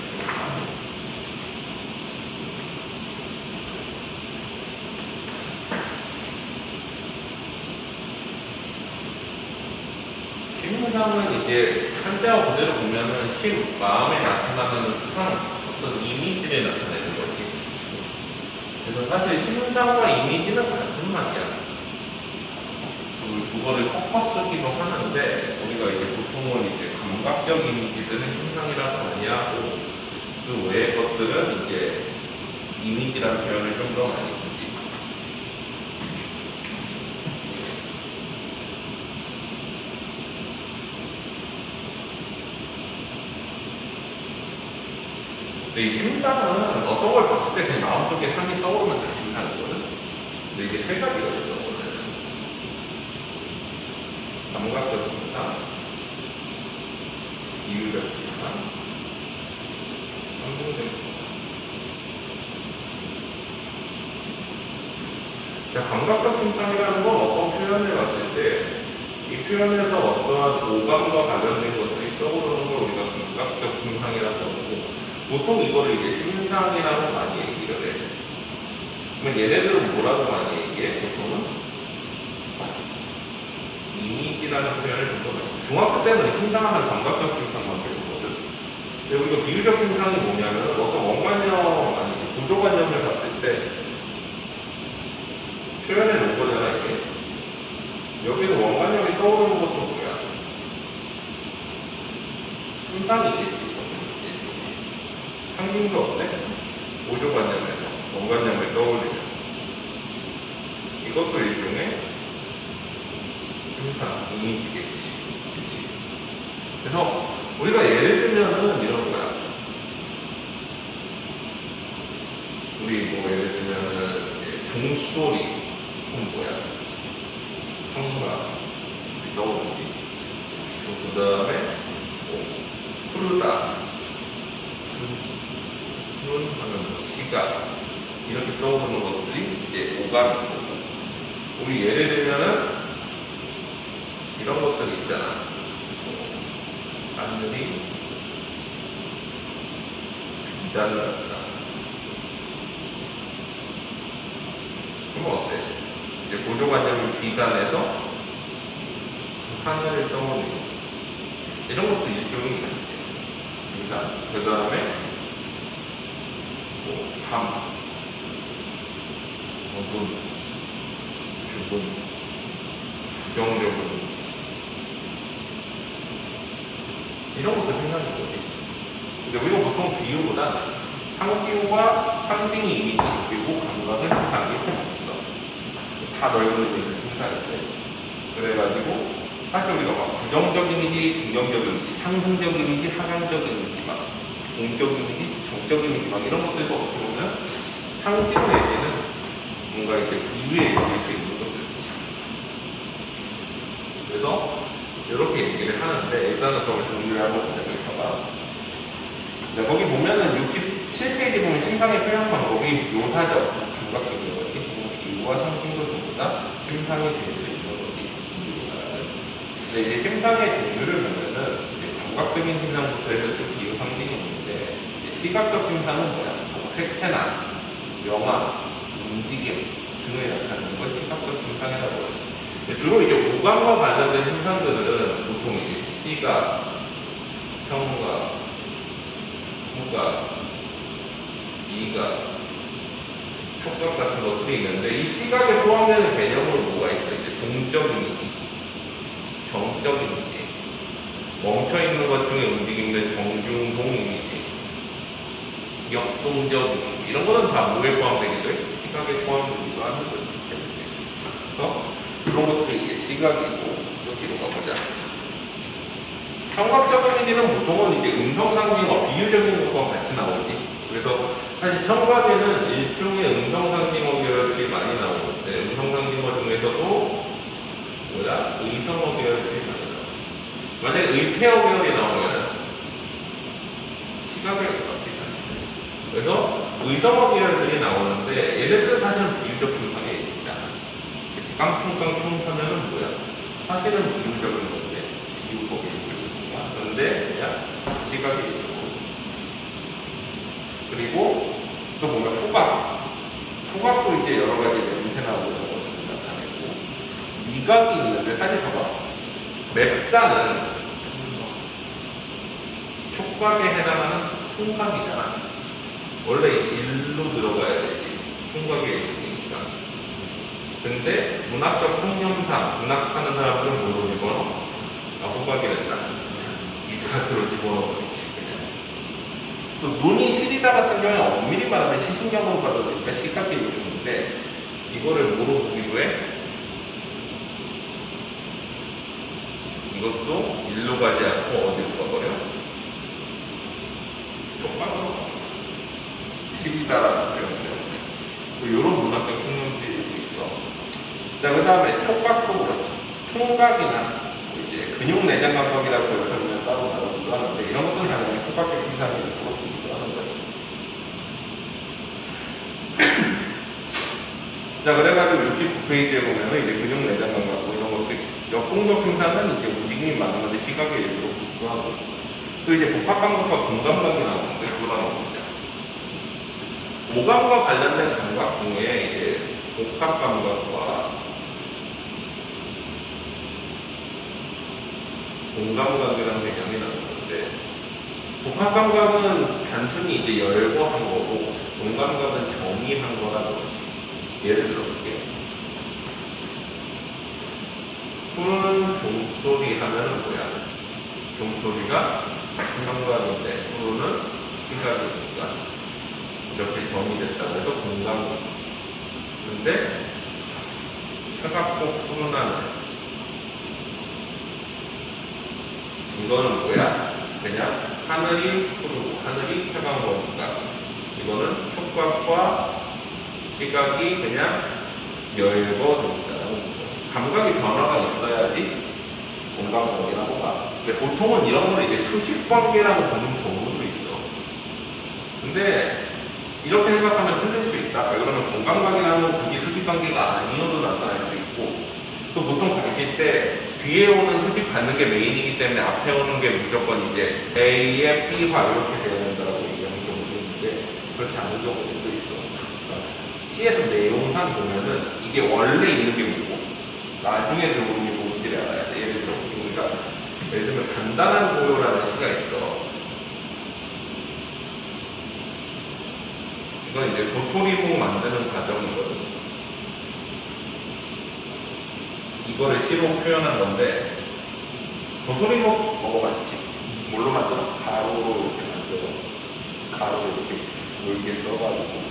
심상은 이제 한자어 그대로 보면은 심, 마음에 나타나는 상, 어떤 이미지를 나타내는 거지. 그래서 사실 심상과 이미지는 같은 말이야. 그거를 섞어 쓰기도 하는데 우리가 이제 보통은 이제 감각적 이미지들은 심상이라고 많이 하고 그 외의 것들은 이제 이미지라는 표현을 좀 더 많이 쓰지. 근데 이 심상은 어떤 걸 봤을 때 그냥 마음속에 상이 떠오르면 다 심상이거든. 근데 이게 3가지가 있어. 감각적 심상, 비유적 심상, 상징적 심상. 자, 감각적 심상이라는 건 어떤 표현을 봤을 때 이 표현에서 어떠한 오감과 관련된 것들이 떠오르는 걸 우리가 감각적 증상이라고 하고, 보통 이거를 이제 심상이라고 많이 얘기를 해. 그러면 얘네들은 뭐라고 많이 얘기해? 보통은 이미지라는 표현을 보통 많이 써. 중학교 때는 심상하면 감각적 증상만 배우거든. 근데 우리가 비유적 증상이 뭐냐면 어떤 원관념 아니 구조관념을 봤을 때 표현해 놓은 거잖아 이게. 여기서 원관념이 떠오르는 것도 뭐야? 심상이겠지. 상징도 어때? 구조관념에서 원관념을 떠올리면 이것도 일종의 심상, 이미지겠지. 그치? 그래서 우리가 예를 들면은 이런 거야. 우리 뭐 예를 들면은 종소리 그건 뭐야? 청각 떠오르지. 그 다음에 흐르다, 눈 하면 뭐 시각 이렇게 떠오르는 것들이 이제 오감이고, 우리 예를 들면은 이런 것들이 있잖아. 하늘이 비단났다. 그럼 어때? 이제 보조관념이 비단해서 하늘을 떠오르는 이런 것도 일종의 인상. 그 다음에 뭐 밤, 어두운, 죽은, 부정적인 이런 것도 생각인 거지. 근데 우리가 보통 비유보다 상징과 상징이 이미지 그리고 감각은 항상 이렇게 많이 써. 다 넓은 의미에서 생산인데, 그래가지고 사실 우리가 막 부정적 이미지, 긍정적 이미지, 상승적 이미지, 하강적 이미지, 막 동적 이미지, 정적 이미지 막 이런 것들도 어떻게 보면 상징 내지는 뭔가 이렇게 비유에 얘기할 수 있는 것들이죠. 그래서 이렇게 얘기를 하는데, 일단은 그러면 정리를 한번 보자. 여기 봐봐. 자, 거기 보면은 67페이지 보면 심상의 표현 방법이 묘사적, 감각적인 거지. 비유와 상징도 전부 다 심상이 될 수 있는 거지. 근데 이제 심상의 종류를 보면은 이제 감각적인 심상부터 해서 또 비유, 상징이 있는데, 이제 시각적 심상은 뭐야? 뭐 색채나 명암, 움직임 등을 나타내는 걸 시각적 심상이라고 하지. 주로 이제 오감과 관련된 현상들은 보통 이제 시각, 청각, 후각, 미각, 촉각 같은 것들이 있는데, 이 시각에 포함되는 개념으로 뭐가 있어? 이제 동적 이미지, 정적 이미지, 멈춰있는 것 중에 움직이는 정중동 이미지, 역동적 이미지, 이런 거는 다 뭐에 포함되기도 해? 시각에 포함되기도 하는 거지. 그래서 그런 것들이 이제 시각이고, 또 뒤로 가보자. 청각적 이미지는 보통은 이제 음성상징어, 비유적인 것과 같이 나오지. 그래서 사실 청각에는 일종의 음성상징어 계열들이 많이 나오는데, 음성상징어 중에서도 뭐야? 의성어 계열들이 많이 나오지. 만약에 의태어 계열이 나오면 시각에 가깝지 사실은. 그래서 의성어 계열들이 나오는데, 얘네들은 사실은 비유적 증상에 있잖아. 깡충깡충 하면은 뭐야? 사실은 비유적인 건데, 비유법이 있는 거야. 근데 그냥 시각이 있는 거. 그리고 또 보면 후각. 후각도 이제 여러 가지 냄새 나오고 이런 것들을 나타내고, 미각이 있는데, 사실 봐봐. 맵다는 촉각에 해당하는 통각이잖아. 원래 일로 들어가야 되지. 통각의 일이니까. 근데 문학적 통념상 문학하는 사람들은 뭐로 집어넣어? 후각이 된다. 이사크로 집어넣어버리지 그냥. 또 눈이 시리다 같은 경우에 엄밀히 말하면 시신경으로 받아들이니까 시각의 일종인데, 이거를 뭐로 보기도 해? 이것도 일로 가지 않고 어디로 가버려? 촉각으로 시리다라는 표현 때문에. 이런 문학적 통념들이 있어. 자, 그 다음에 촉각도 그렇지. 통각이나 이제 근육 내장 감각이라고 설명을 따로 다루기도 하는데, 이런 것들은 당연히 촉각적 현상이 보기도 하는 거지. 자, 그래가지고 69페이지에 보면은 이제 근육 내장 감각 뭐 이런 것들 역동적 심사는 이제 움직임이 많은 건데 시각의 일부로 구조하고 또 이제 복합감각과 공감각이 나오는데 그거랑 나옵니다. 오감과 관련된 감각 중에 이제 복합감각과 공감각이라는 개념이 나오는데 복합감각은 단순히 이제 열고 한 거고 공감각은 정의한 거라는 거지. 예를 들어볼게요. 푸른 종소리 하면은 뭐야? 종소리가 감각인데 푸른은 시각이니까 이렇게 정의됐다고 해서 공감각이지. 근데 차갑고 푸른 하늘 이거는 뭐야? 그냥 하늘이 푸르고 하늘이 차가운 거니까 이거는 촉각과 시각이 그냥 열거된다는 거죠. 감각의 변화가 있어야지 공감각이라고 봐. 근데 보통은 이런 걸 이제 수식관계라고 보는 경우도 있어. 근데 이렇게 생각하면 틀릴 수 있다. 왜 그러면 공감각이라는 건 굳이 수식관계가 아니어도 나타날 수 있고 또 보통 가르칠 때 뒤에 오는 수식 받는 게 메인이기 때문에 앞에 오는 게 무조건 이제 A의 B화 이렇게 되어야 된다고 얘기하는 경우도 있는데 그렇지 않은 경우도 있어. 그러니까 C에서 내용상 보면은 이게 원래 있는 게 뭐고 나중에 들어오는 게 뭔지를 알아야 돼. 예를 들어 우리가 예를 들면 간단한 고요라는 시가 있어. 이건 이제 도토리묵 만드는 과정이거든. 이거를 시로 표현한 건데 도토리묵 먹어봤지? 뭘로 만들어? 가루로 이렇게 만들어. 가루 이렇게 물게 써가지고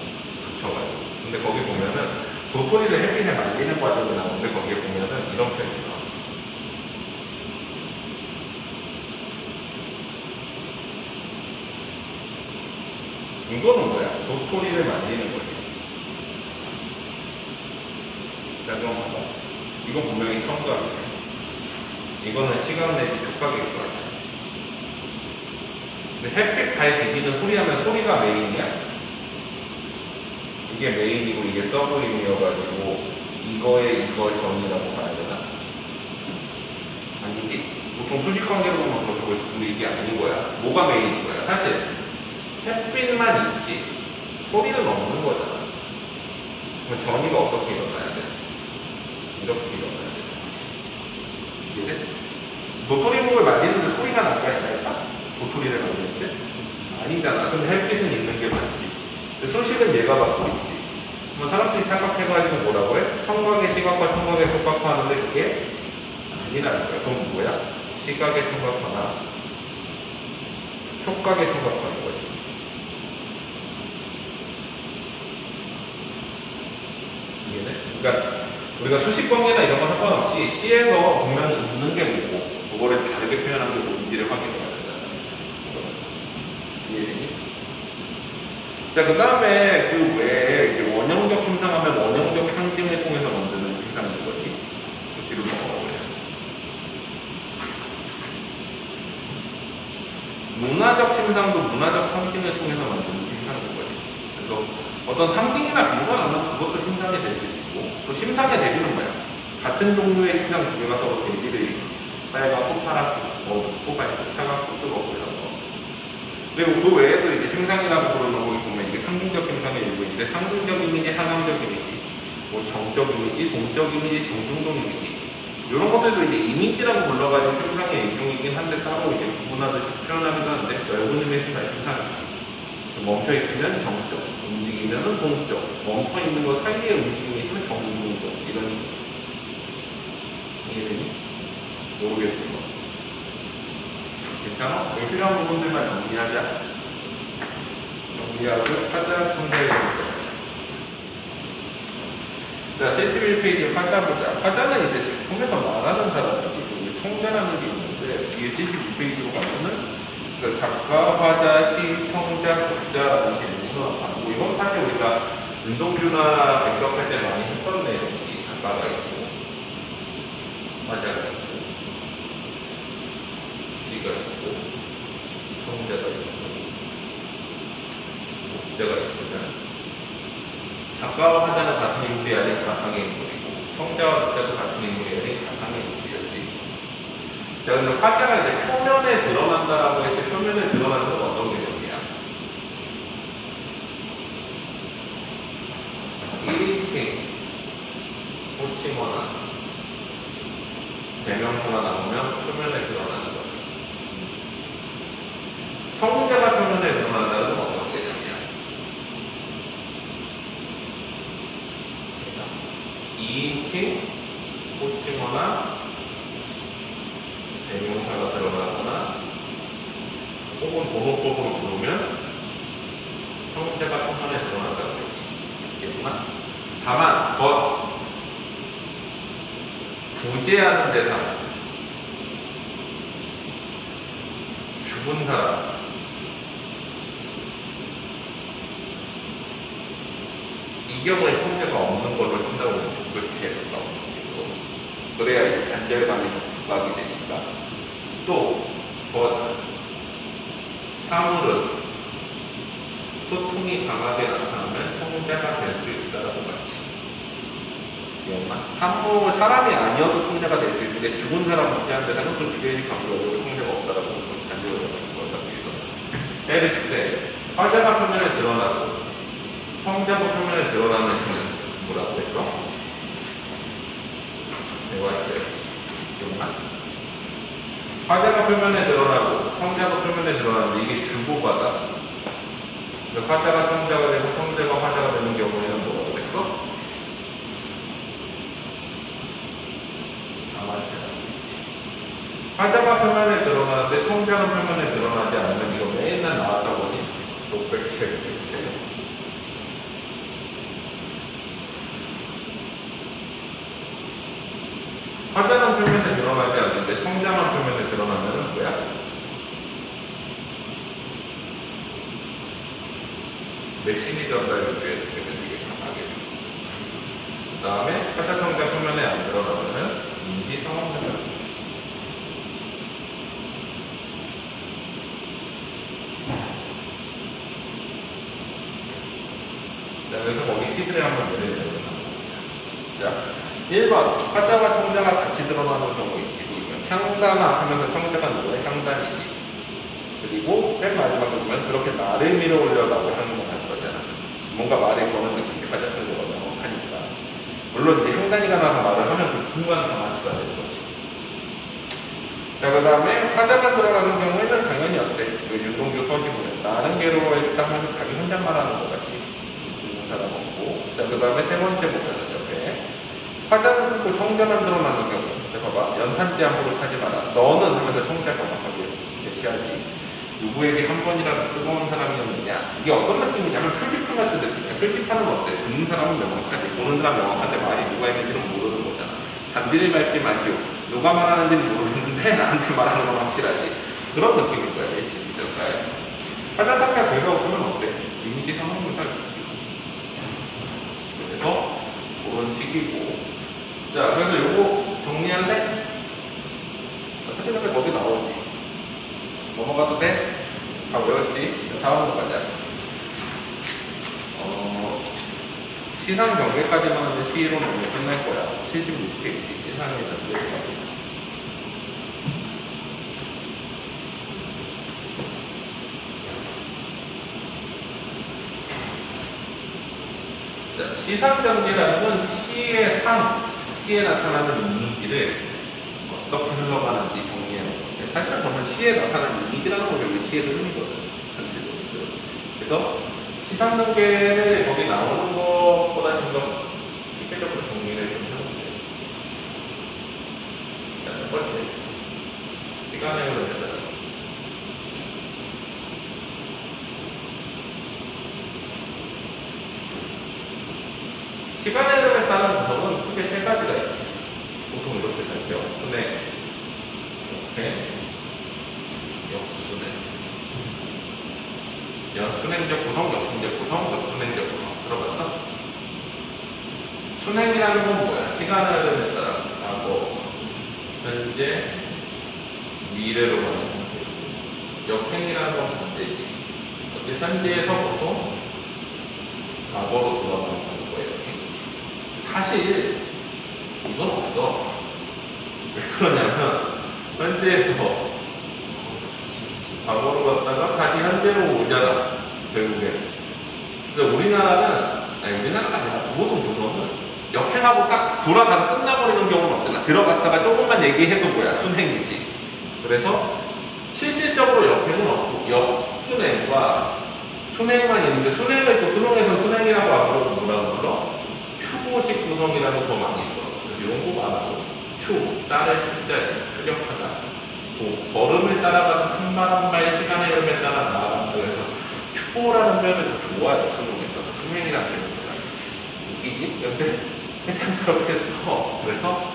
붙여가지고. 근데 거기 보면은 도토리를 햇빛에 말리는 과정이 나오는데 거기에 보면은 이런 표현이 나와. 이거는 뭐야? 도토리를 말리는 거지. 자, 그럼 봐봐. 이건 분명히 청각이에요. 이거는 시각 내지 촉각일 거 아니야. 근데 햇빛 잘 비치는 소리 하면 소리가 메인이야? 이게 메인이고 이게 서브임이어가지고 이거에 이거 전이라고 봐야 되나? 아니지. 보통 수식관계로 보면 그렇게 볼 수 있는데 이게 아닌 거야. 뭐가 메인인 거야? 사실 햇빛만 있지 소리는 없는 거잖아. 그럼 전이가 어떻게 일어나야 돼? 이렇게 일어나야 돼. 이해돼? 도토리묵을 말리는데 소리가 나야 될까? 도토리를 말리는데? 아니잖아. 근데 햇빛은 있는 게 맞지. 근데 수식은 얘가 받고 있지. 그럼 사람들이 착각해가지고 뭐라고 해? 청각의 시각과 청각의 촉각화 하는데 그게 아니라는 거야. 그럼 뭐야? 시각의 청각화나 촉각의 청각화인 거지. 이해돼? 그러니까 우리가 수식관계나 이런 거 상관없이 C에서 분명히 있는 게 뭐고 그거를 다르게 표현한 게 뭔지를 확인해야 된다. 이해되니? 자, 그 다음에 그 외에 원형적 심상하면 원형적 상징을 통해서 만드는 심상이 있거든. 그 뒤로 넘어가보자. 문화적 심상도 문화적 상징을 통해서 만드는 심상인 거지. 그래서 어떤 상징이나 비유가 나면 그것도 심상이 될 수 있고 또 심상의 대비는 뭐야? 같은 종류의 심상 두 개가 서로 대비를 일으켜. 빨갛고 파랗고 뽀얗고 차갑고 뜨겁고 이런 거. 그리고 그 외에도 이제 심상이라고 부르는 거기 보면 이게 상징적 심상의 일부인데 상징적 이미지, 상황적 이미지, 뭐 정적 이미지, 동적 이미지, 정중동 이미지 이런 것들도 이제 이미지라고 불러가지고 심상의 일종이긴 한데 따로 이제 구분하듯이 표현하기도 하는데 넓은 의미에서 다 심상이지. 멈춰 있으면 정적, 움직이면은 동적, 멈춰 있는 거 사이에 움직임이 있으면 정중동 이런 식으로. 이해되니? 모르겠구나. 괜찮아? 여기 필요한 부분들만 정리하자. 정리하고 화자 통제해 볼게요. 자, 71페이지 화자 보자. 화자는 이제 작품에서 말하는 사람이지. 청자라는 게 있는데 이게 72페이지로 가면은 그 작가, 화자, 시, 청자, 독자라는 게 있어서 나오고 이건 사실 우리가 운동주나 백석할 때 많이 했던 내용이지. 작가가 있고 화자가 있고 시가 있고 청자가 있고 독자가 있으면 작가와 화자는 같은 인물이 아닌 가상의 인물이고 청자와 독자도 같은 인물이 아닌 가상의 인물이었지. 자, 근데 화자가 이제 표면에 드러난다라고 했을 때 표면에 드러나는 건 어떤 개념이야? 1인칭 호칭어나 대명사가 나오면 표면에 드러나는 거지. 청자가 표면에 드러난다는 건 어떤 개념이야? 2인칭 호칭어나 대명사가 드러나거나 혹은 번호법으로 부르면 청자가 표면에 드러난다고 했지. 이겠구나? 다만 부재하는 대상, 죽은 사람, 이 경우에 성자가 없는 걸로 친다고 해서 독백체에 가까운 거고, 그래야 이제 단절감이 더 부각이 되니까. 또 사물은 소통이 강하게 나타나면 성자가 될 수 있다라고 봤지. 사람이 아니어도 통자가 될 수 있는데 죽은 사람 문제한 데서는 그 주제의 감정으로 통자가 없다라고 단정을 하는 거다. 에릭스 때 화자가 표면에 드러나고 성자가 표면에 드러나는 것은 뭐라고 했어? 대화체. 기억나? 화자가 표면에 드러나고 성자가 표면에 드러나는데 이게 주고받아. 화자가 성자가 되고 성자가 화자가 되는 경우에는 뭐라고 했어? 화자가 표면에 드러나는데 성자는 표면에 드러나지 않으면 이거 맨날 나왔다고 치고 독백체, 백체. 화자는 표면에 드러나지 않는데 성자만 표면에 드러나면 뭐야? 맥심이 전달을 되게 강하게. 그 다음에 화자 성자 표면에 안 드러나면 인지 상황들을. 자, 그래서 거기 시드를 한번 내려주는 자, 1번 화자와 청자가 같이 드러나는 경우 있지. 향단아 하면서 청자가 누구야? 향단이지. 그리고 맨 마지막에 보면 그렇게 나를 밀어 올려라고 향단할 거잖아. 뭔가 말에 거는 느낌이 화자 청자가 명확하니까. 물론 이제 향단이가 나서 말을 하면 그 순간 다 맞추가 되는 거지. 자, 그 다음에 화자가 드러나는 경우에는 당연히 어때? 그 윤동주 서시문에 나는 괴로워했다 하면서 자기 혼잣말하는 것 같지. 사람 없고. 자, 그 다음에 세 번째 보면은 옆에 화자는 듣고 청자만 드러나는 경우. 자, 봐봐. 연탄재 함부로 차지 마라. 너는 하면서 청자가 막하게 제시하지. 누구에게 한 번이라도 뜨거운 사람이었느냐. 이게 어떤 느낌이냐면 표지판 같은 느낌이야. 표지판은 어때? 듣는 사람은 명확하지. 보는 사람 명확한데 말이 누가 있는지는 모르는 거잖아. 잔디를 밟지 마시오. 누가 말하는지는 모르겠는데 나한테 말하는 건 확실하지. 그런 느낌일 거야. 화자 장면 별거 없으면 어때? 이미지 상황을 살고. 그래서 그런 식이고. 자, 그래서 요거 정리할래? 어차피 근데 거기 나오지. 넘어가도 돼? 다 외웠지? 다음으로 가자. 시상 경계까지만 하면 시이론 오늘 끝날 거야. 76페이지 시상의 전제까지. 시상전개라는 건 시의 시에 나타나는 이미지를 어떻게 흘러가는지 정리해놓은 건데, 사실은 보면 시에 나타나는 이미지라는 건 결국 시의 흐름이거든, 전체적으로. 그래서 시상전개를 거기 나오는 것보다 좀 더 실제적으로 정리를 좀 해보면 돼요. 자, 첫 번째. 시간의 흐름이잖아. 시간의 흐름에 따른 구성은 크게 세 가지가 있지. 보통 이렇게 살펴. 순행, 역행, 역순행. 순행적 구성, 역행적 구성, 역순행적 구성. 들어봤어? 순행이라는 건 뭐야? 시간의 흐름에 따라 과거, 현재, 미래로 가는 형태. 역행이라는 건 반대지. 어때? 현재에서 보통 과거로 돌아가는 거예요. 사실 이건 없어. 왜 그러냐면 현재에서 과거로 갔다가 다시 현재로 오잖아, 결국에. 그래서 우리나라가 아니라 모든 부서는 역행하고 딱 돌아가서 끝나버리는 경우는 없잖아. 들어갔다가 조금만 얘기해도 뭐야, 순행이지. 그래서 실질적으로 역행은 없고, 순행만 있는데, 순행을 또 수능에서 순행이라고 안 그러고 뭐라고 불러? 추고식 구성이라고 더 많이 써. 그래서 이런 거 말하고, 딸을 축자에 추격하다. 걸음을 따라가서 한 발 한 발 시간의 흐름에 따라 나아간다. 그래서 추보라는 표현을 더 좋아해, 수능에서. 순행이라는 표현보다. 웃기지? 근데 그냥 그렇게 써. 그래서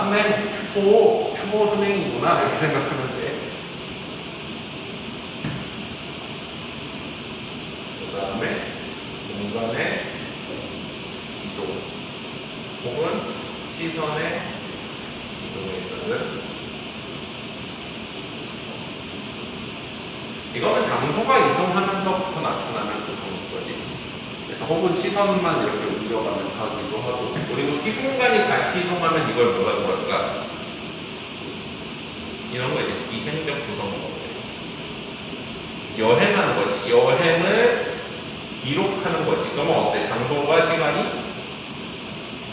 순행, 추보 순행이구나 이렇게 생각하면 돼. 그 다음에 공간의 이동 혹은 시선의 이동에 따른 이거는 장소가 이동하면서부터 나타나는 구성인 거지. 그래서 혹은 시선만 이렇게 옮겨가면서 하기도 하고, 그리고 시공간이 같이 이동하면 이걸 뭐라고 할까? 이런 거 이제 기행적 구성인 거예요. 여행하는 거지. 여행을 기록하는 거지. 그러면 어때? 장소와 시간이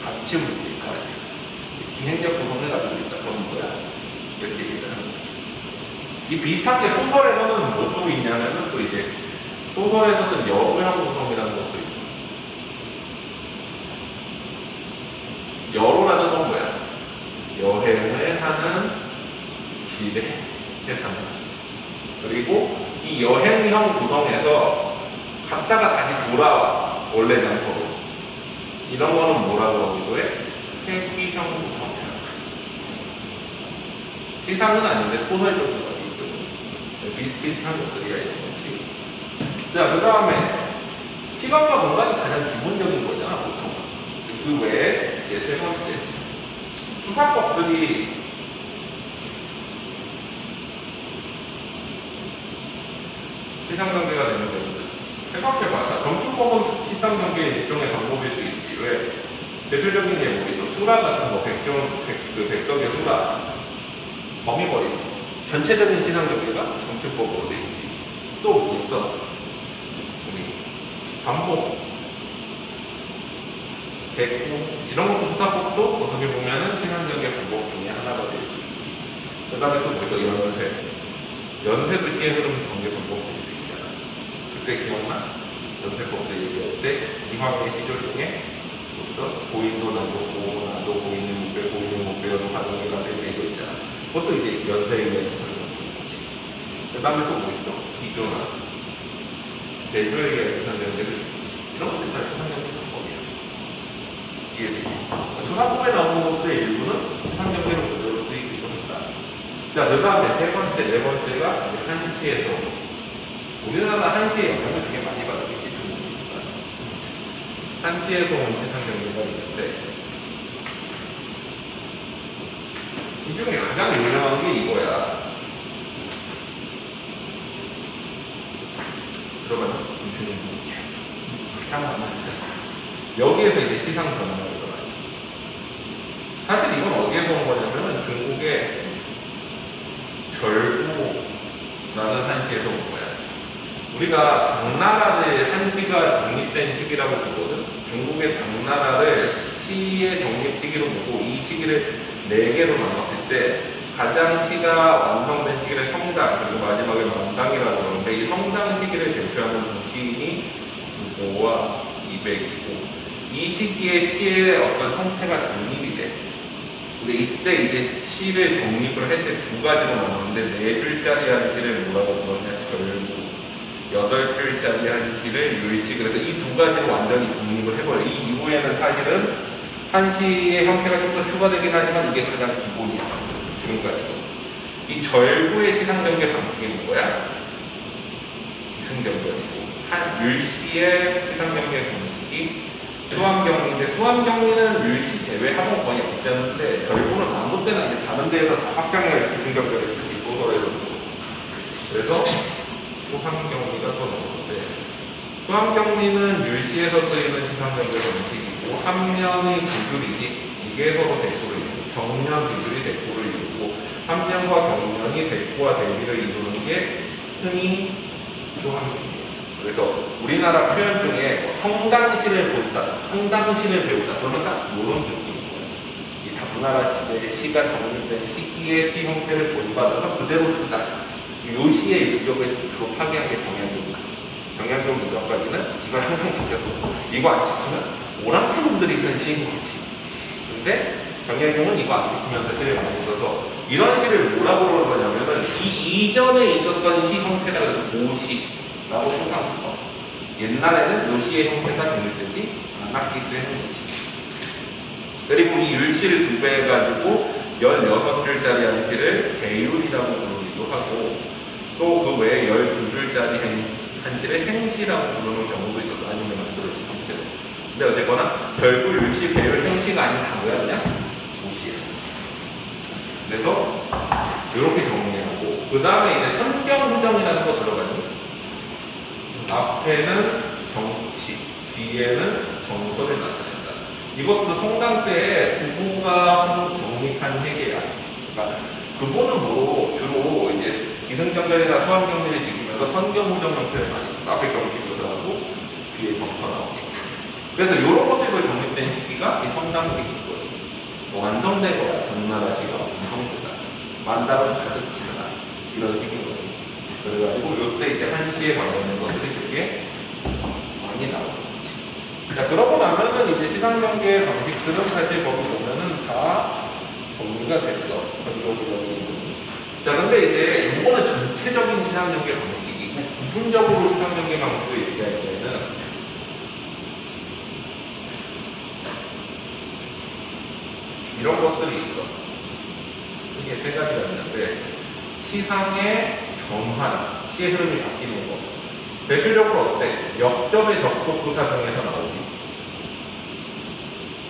같이 움직일까? 기행적 구성을 가지고 있다. 그런 거야. 이렇게 얘기를 하는 거지. 이 비슷한 게 소설에서는 뭐 또 있냐면은 또 이제 소설에서는 여로형 구성이라는 것도 있어. 여로라는 건 뭐야? 여행을 하는 길의 세상. 그리고 이 여행형 구성에서 갔다가 다시 돌아와, 원래 장소로. 이런 거는 뭐라고 하기도 해? 회귀형 구성이야. 시상은 아닌데 소설적인 거지. 비슷비슷한 것들이야, 이런 것들이. 자, 그 다음에 시간과 공간이 가장 기본적인 거잖아, 보통은. 그 외에 이제 세 번째 수사법들이 시상경계가 되는 경우들 생각해봐. 자, 점수법은 시상경계의 일종의 방법일 수 있지. 왜? 대표적인 게 뭐 있어? 수라 같은 거, 백석의 수라, 범위버리고 전체적인 시상경계가 점수법으로 돼 있지. 또 뭐 있어? 우리 반복, 대구 이런 것도 수사법도 어떻게 보면은 시상경계 방법 중에 하나가 될 수 있지. 그 다음에 또 뭐 있어? 연세도 시의 흐름 경계 방법 될 수 있잖아. 그때 기억나? 연세법도 얘기할 때 이황의 시조 중에 그래서 고인도 나도 나도 고인을 못 배워 고인을 못 배워도 가동이라 되고 이거 있잖아. 그것도 이제 연세에 의한 시상경계지. 그 다음에 또 뭐 있어? 비교나 대조에 의한 시상경계를 이런 것들이 다 시상경계 방법이야. 이해되지? 수사법에 나오는 것들의 일부는 시상경계로 그대로 쓰이기도 한다. 자, 그 다음에 세 번째, 네 번째가 한시에서 우리나라 한시의 영향을 되게 많이 받았겠지. 한시에서 온 시상경계가 있는데 이 중에 가장 유명한 게 이거야. 들어가서 이승을 부를게. 가장 많았어요. 여기에서 이제 시상 변화가 일어나지. 사실 이건 어디에서 온 거냐면은 중국의 절구라는 한시에서 온 거야. 우리가 당나라를 한시가 정립된 시기라고 보거든. 중국의 당나라를 시의 정립 시기로 보고 이 시기를 4개로 나눴을 때 가장 시가 완성된 시기를 성당 그리고 마지막에 만당이라고 하는데 이 성당 시기를 대표하는 두 시인이 두보와 이백이고 이 시기에 시의 어떤 형태가 정립이 돼. 근데 이때 이제 시를 정립을 할 때 두 가지로 나눴는데 4줄짜리 한 시를 뭐라고 부르냐 절구 8줄짜리 한 시를 율시. 그래서 이 두 가지로 완전히 정립을 해버려요. 이 이후에는 사실은 한시의 형태가 좀 더 추가되긴 하지만 이게 가장 기본이야. 지금까지도. 이 절구의 시상경계 방식이 뭐야? 기승전결이고 율시의 시상경계 방식이 수암경리인데 수암경리는 율시 제외하고 거의 없지 않는데 절구는 아무 때나 이제 다른 데에서 다 확장해야 기승전결을 쓰기 소설에서도. 그래서 수암경리가 또 나오는데 수암경리는 율시에서 쓰이는 시상경계 방식이고 3년이 9줄이지 이게 서로 대꾸를 이루고 정년 2줄이 대꾸를 이루고 함량과 경량이 대꾸와 대비를 이루는 게 흔히 수학입니다. 그래서 우리나라 표현 중에 뭐 성당시를 본다, 성당시를 배우다, 그러면 딱 이런 느낌인 거예요. 이 당나라 시대의 시가 정립된 시기의 시 형태를 본받아서 그대로 쓰다. 요 시의 유격을 주로 파괴한 게 정약용이지. 정약용 이전까지는 이걸 항상 지켰어. 이거 안 지키면 오랑캐놈들이 쓴 시인 거지. 근데 정약용은 이거 안 지키면서 시를 많이 써서 이런 시를 뭐라고 그러는 거냐면은 이 이전에 있었던 시 형태가 그래서 모시라고 표현합니다. 옛날에는 요 시의 형태가 정립되지 않았기 때문이지. 그리고 이 율시를 구배해가지고 16줄짜리 한 시를 배율이라고 부르기도 하고 또 그 외에 12줄짜리 한 시를 행시라고 부르는 경우도 있어서 아니면 만들어지고 있어요. 근데 어쨌거나 결국 율시, 배율, 행시가 아닌 다 뭐야 그냥 모시예요. 그래서 이렇게 정리하고 그 다음에 이제 선경후정이라는 거 들어가요. 앞에는 정치, 뒤에는 정서를 나타낸다. 이것도 성당 때에 부부가 정립한 회계야. 그러니까 그거는 뭐 주로 이제 기승전결이나 수학경리를 지키면서 선경후정 형태를 많이 써서 앞에 경치교사하고 뒤에 정서 나오게. 그래서 이런 것들로 정립된 시기가 이 성당 시기인 거예요. 완성된 거야. 당나라 시가 완성되다. 만다는 가득 차다. 이런 시기인 거예요. 그래가지고 이때 이제 한시에 관련된 것들이 되게 많이 나오는 거지. 자, 그러고 나면은 이제 시상경계의 방식들은 사실 거기 보면은 다 정리가 됐어. 전교부정이. 자, 근데 이제 이거는 전체적인 시상경계 방식이고 부분적으로 시상경계 방식을 얘기할 때는 이런 것들이 있어. 이게 세 가지가 있는데 시상의 전환, 시의 흐름이 바뀌는 거. 대표적으로 어때? 역접의 접속부사 중에서 나오지.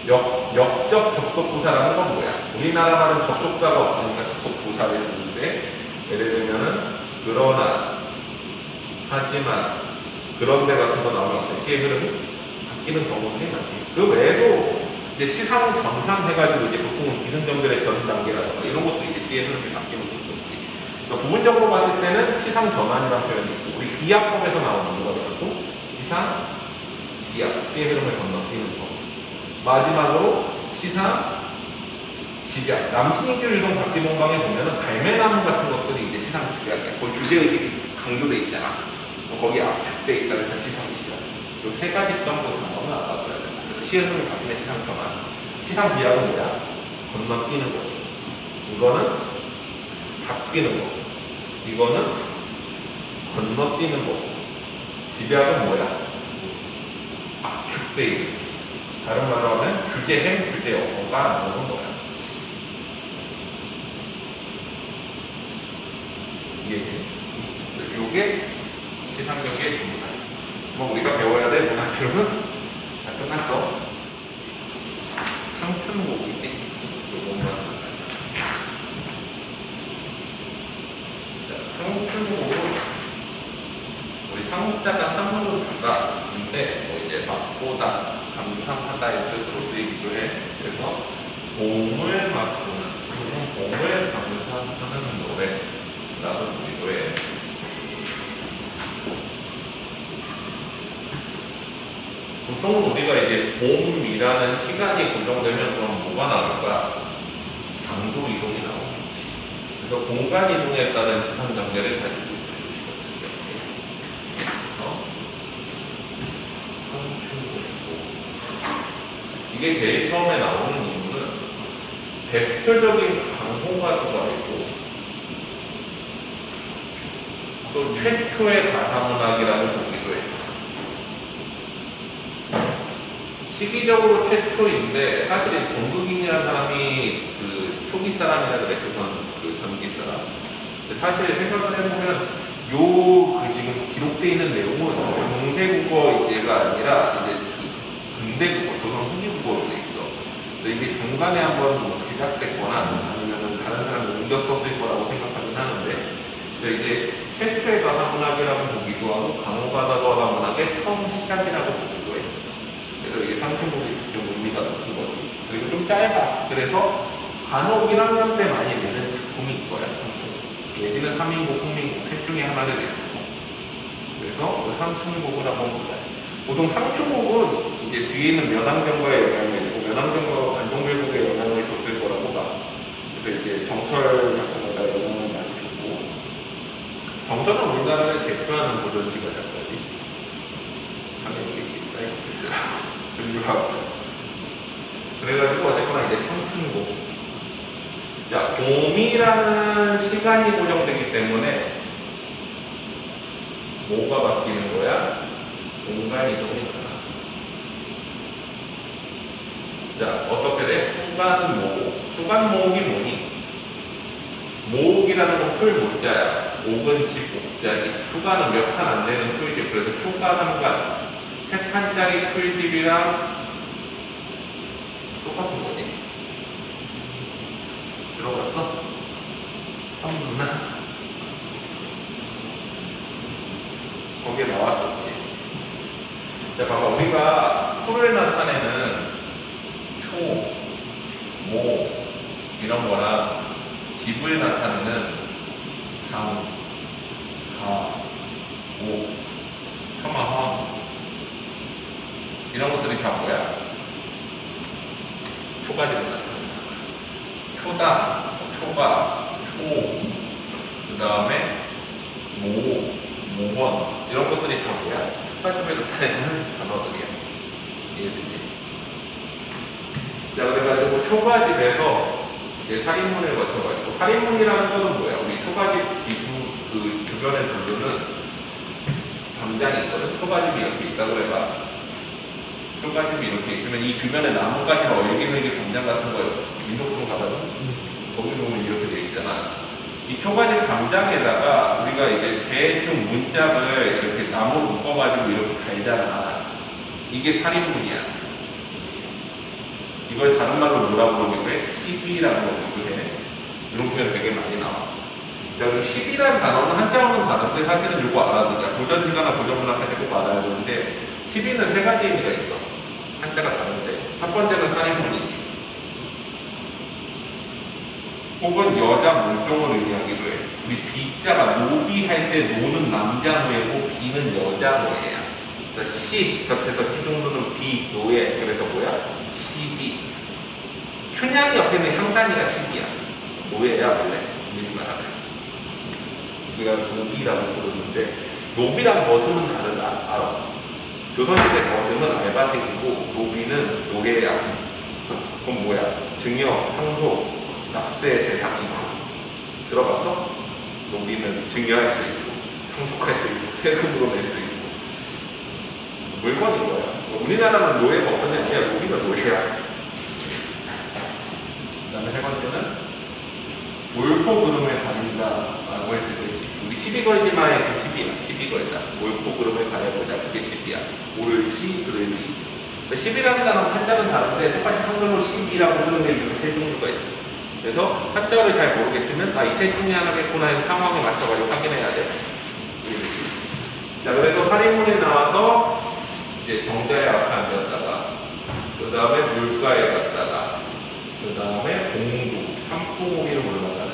역접 접속부사라는 건 뭐야? 우리나라 말은 접속사가 없으니까 접속부사를 쓰는데 예를 들면은 그러나, 하지만, 그런데 같은 거 나오면 어때? 시의 흐름이 바뀌는 경우들이 많지. 그 외에도 이제 시상 전환 해가지고 이제 보통은 기승전결의 전 단계라든가 이런 것들이 이제 시의 흐름이 바뀌는 경우들이 그러니까 부분적으로 봤을 때는 시상 전환이라는 표현이 있고 우리 기하법에서 나오는 거가 있었고 시상, 기하, 시의 흐름을 건너뛰는 거 마지막으로 시상, 집약 남신이주 유동 각기봉방에 보면은 갈매나무 같은 것들이 이제 시상 집약이야. 거기 주제의식이 강조돼 있잖아. 거기 압축돼 있다 그래서 시상 집약 이 세 가지 정도 단어는 알아둬야 된다. 그래서 시의 흐름이 바뀌는 시상 전환 시상 기하는 뭐야? 건너뛰는 거지. 이거는 바뀌는 거. 이거는 건너뛰는 거. 집약은 뭐야? 압축돼 있는 거지. 다른 말로 하면 주제행, 주제어가 나오는 거야. 이게 시상경계의 전부다. 뭐 우리가 배워야 될 문화교육은 다 끝났어. 상춘곡이지. 요것만. 상춘곡은 우리 상자가 상으로 주다. 근데 뭐 이제 맛보다, 감상하다의 뜻으로 쓰이기도 해. 그래서 봄을 맛보는, 봄을 감상하는 노래라고 부르기도 해. 보통 우리가 이제 봄이라는 시간이 고정되면 그럼 뭐가 나올까? 장소 이동이 나오겠지. 그래서 공간 이동에 따른 시상 단계를 가지고 있어요. 같은 경우에. 그래서 상충곡. 이게 제일 처음에 나오는 이유는 대표적인 강호가 들어가 있고 또 최초의 가사문학이라고 보기도 해요. 시기적으로 최초인데 사실 정극인이라는 사람이 그 초기 사람이라 그랬죠. 그 전기 사람. 근데 사실 생각을 해보면 그 지금 기록되어 있는 내용은 중세국어가 아니라 이제 그 근대국어, 조선 후기국어로 돼 있어. 그래서 이게 중간에 한번 뭐 개작됐거나 아니면 다른 사람이 옮겨 썼을 거라고 생각하긴 하는데 그래서 이제 최초의 가사문학이라고 보기도 하고 강호가사문학의 처음 시작이라고 보기도 해요. 그래서 이게 상승곡이 좀 의미가 높은 거지. 그리고 좀 짧아. 그래서 간혹 1학년 때 많이 내는 작품이 있거든. 여기는 3인국, 성민국 셋 중에 하나를 내요. 그래서 상충국을 한번 보자. 보통 상충국은 이제 뒤에 있는 면왕정과의 영향을 있고 면왕정과가 관동밀국에 영향을 줬을 거라고 봐. 그래서 이제 정철 작가가 영향을 많이 줬고 정철은 우리나라를 대표하는 고전시가 작가지. 당연히 사이코패스라고 분류하고. 그래가지고 어쨌거나 이제 상충국. 자, 봄이라는 시간이 고정되기 때문에 뭐가 바뀌는 거야? 공간 이동이 나타나. 자, 어떻게 돼? 수간모옥. 수간모옥이 뭐니? 모옥이라는 건 풀 모자야. 옥은 집 옥자지. 수간은 몇 칸 안 되는 풀집. 그래서 초가 3간. 3칸짜리 풀집이랑 똑같은 거지. 들어갔어? 참나. 거기에 나왔었지. 자, 봐봐. 우리가 풀을 나타내는 초, 모, 이런 거랑 집을 나타내는 당, 가, 오, 처마황, 이런 것들이 다 뭐야? 초가집을 나타낸다. 초다, 초가, 초, 그 다음에 모, 모원, 이런 것들이 다 뭐야? 초가집에 나타내는 단어들이야. 이해되니? 자, 그래가지고 초가집에서 이제 살인문을 거쳐가지고, 살인문이라는 거는 뭐야? 우리 초가집 지구 그 주변에 두르는 담장이 있거든? 초가집이 이렇게 있다고 해봐. 초가집이 이렇게 있으면 이 주변에 나뭇가지나 얼기설기 담장 같은 거 민속촌 가봐도 거기 보면 이렇게 돼 있잖아. 이 초가집 담장에다가 우리가 이제 대충 문짝을 이렇게 나무로 묶어가지고 이렇게 달잖아. 이게 살인문이야. 이걸 다른 말로 뭐라고 부르기도 해? 시비라고 부르기도 해. 이런 표현 되게 많이 나와. 자, 그리고 시비라는 단어는 한자어는 다른데 사실은 이거 알아두자. 고전시가나 고전문학까지 꼭 알아야 되는데 시비는 세 가지 의미가 있어. 한자가 다른데 첫 번째는 살인문이지. 혹은 여자 물종을 의미하기도 해. 우리 비자가 노비할 때 노는 남자 노예고 비는 여자 노예야. 그래서 시 곁에서 시 정도는 비 노예. 그래서 뭐야? 시비. 춘향 옆에 있는 향단이가 시비야. 노예야 원래. 우리 말하면. 우리가 노비라고 부르는데 노비랑 머슴은 다르다. 알아. 조선시대 머슴은 알바생이고 노비는 노예야. 그럼 뭐야? 증여, 상속, 납세 대상이고. 들어봤어? 노비는 증여할 수 있고 상속할 수 있고 세금으로 낼 수 있고 물건인 거야. 우리나라는 노예가 없는데 그냥 노비가 노예야. 그 다음에 세 번째는 옳고 그름에 가린다라고 했을 때 우리 시비걸기만의 그 시비야. 시비걸다. 옳고 그름에 가려보자. 그게 시비야. 옳시 그르기. 시비라는 단어는 한자는 다른데 똑같이 한글로 시비라고 쓰는 게 이렇게 세 종류가 있어. 그래서 한자어를 잘 모르겠으면 이 세 중에 하나겠구나 해서 상황에 맞춰가지고 확인해야 돼. 자, 그래서 살인문에 나와서 이제 정자에 앞에 앉았다가 그 다음에 물가에 갔다가 그 다음에 공도, 삼풍오미를 올라가는.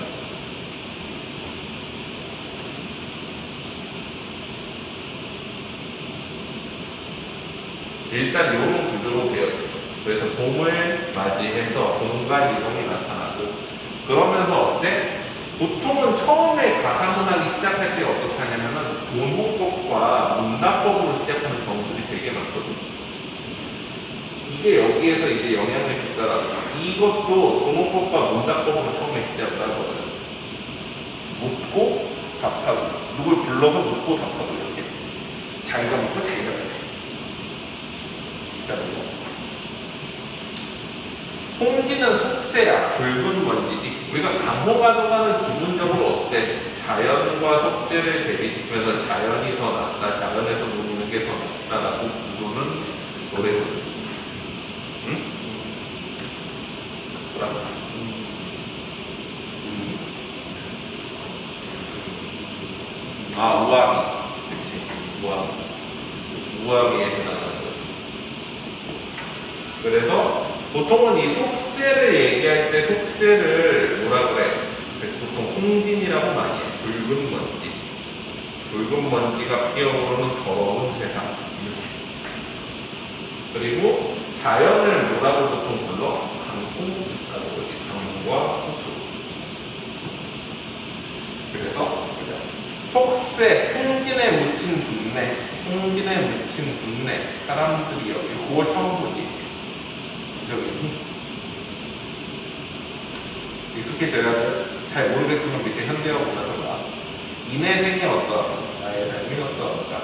일단 이런 구조로 되어 있어. 그래서 봄을 맞이해서 공간 이동이 나타나고 그러면서 어때? 보통은 처음에 가사문학이 시작할 때 어떻게 하냐면은 도노법과 문납법으로 시작하는 경우들이 되게 많거든. 이게 여기에서 이제 영향을 줬다라고. 이것도 도노법과 문납법으로 처음에 시작을 하거든. 묻고 답하고 누굴 불러서 묻고 답하고 이렇게 자기가 묻고 자기가 답해. 홍지는 속세야. 붉은 먼지지. 우리가 강호가도가는 기본적으로 어때? 자연과 속세를 대비시키면서 자연이 더 낫다, 자연에서 노는 게 더 낫다라고 부르는 노래거든. 응? 뭐라고? 아, 우아미. 그치. 우아미. 우아미에 해당하는 거. 그래서 보통은 이 속세를 얘기할 때 속세를 뭐라 그래? 그래서 보통 홍진이라고 많이 해. 붉은 먼지가 피어오르는 더러운 세상. 이렇게. 그리고 자연을 뭐라고 보통 불러? 강풍라고 그러지. 강과 호수. 그래서 속세, 홍진에 묻힌 분내, 홍진에 묻힌 분내 사람들이 여기 9월 처음 보지. 저기 익숙해져야 돼. 잘 모르겠으면 밑에 현대어 보면서 인내생이 어떠하다. 나의 삶이 어떠하다.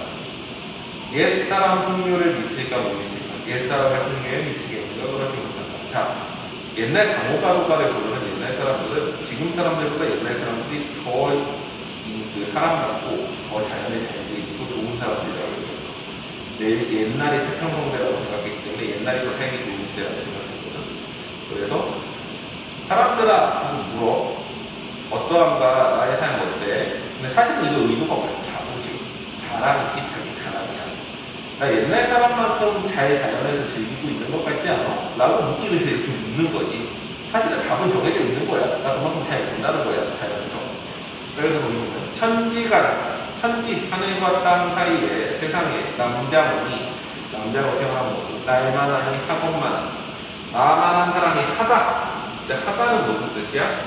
옛사람 풍요를 미칠까 못 미칠까. 옛사람의 풍요에 미치겠는가 그러지 못한다. 자, 옛날 강호가루가를 부르는 옛날 사람들은 지금 사람들보다 옛날 사람들이 더 그 사람 같고 더 자연에 잘 지키고 좋은 사람들이라고 했어. 내 옛날이 태평성대라고 생각했기 때문에 옛날이 더 삶이 좋은 시대라고 생각했거든. 그래서 사람들아 하고 물어. 어떠한가? 나의 삶 어때? 근데 사실 이거 의도가 뭐야? 자부심. 자랑이지, 자기 자랑이야. 나 옛날 사람만큼 잘 자연에서 즐기고 있는 것 같지 않아? 라고 묻기 위해서 이렇게 묻는 거지. 사실은 답은 정해져 있는 거야. 나 그만큼 잘 본다는 거야, 자연에서. 그래서 거기 보면 천지간, 천지, 하늘과 땅 사이에 세상에 남자오니, 남자로 태어난 거니, 날만하니 학원만하니, 나만한 사람이 하다. 하다는 무슨 뜻이야?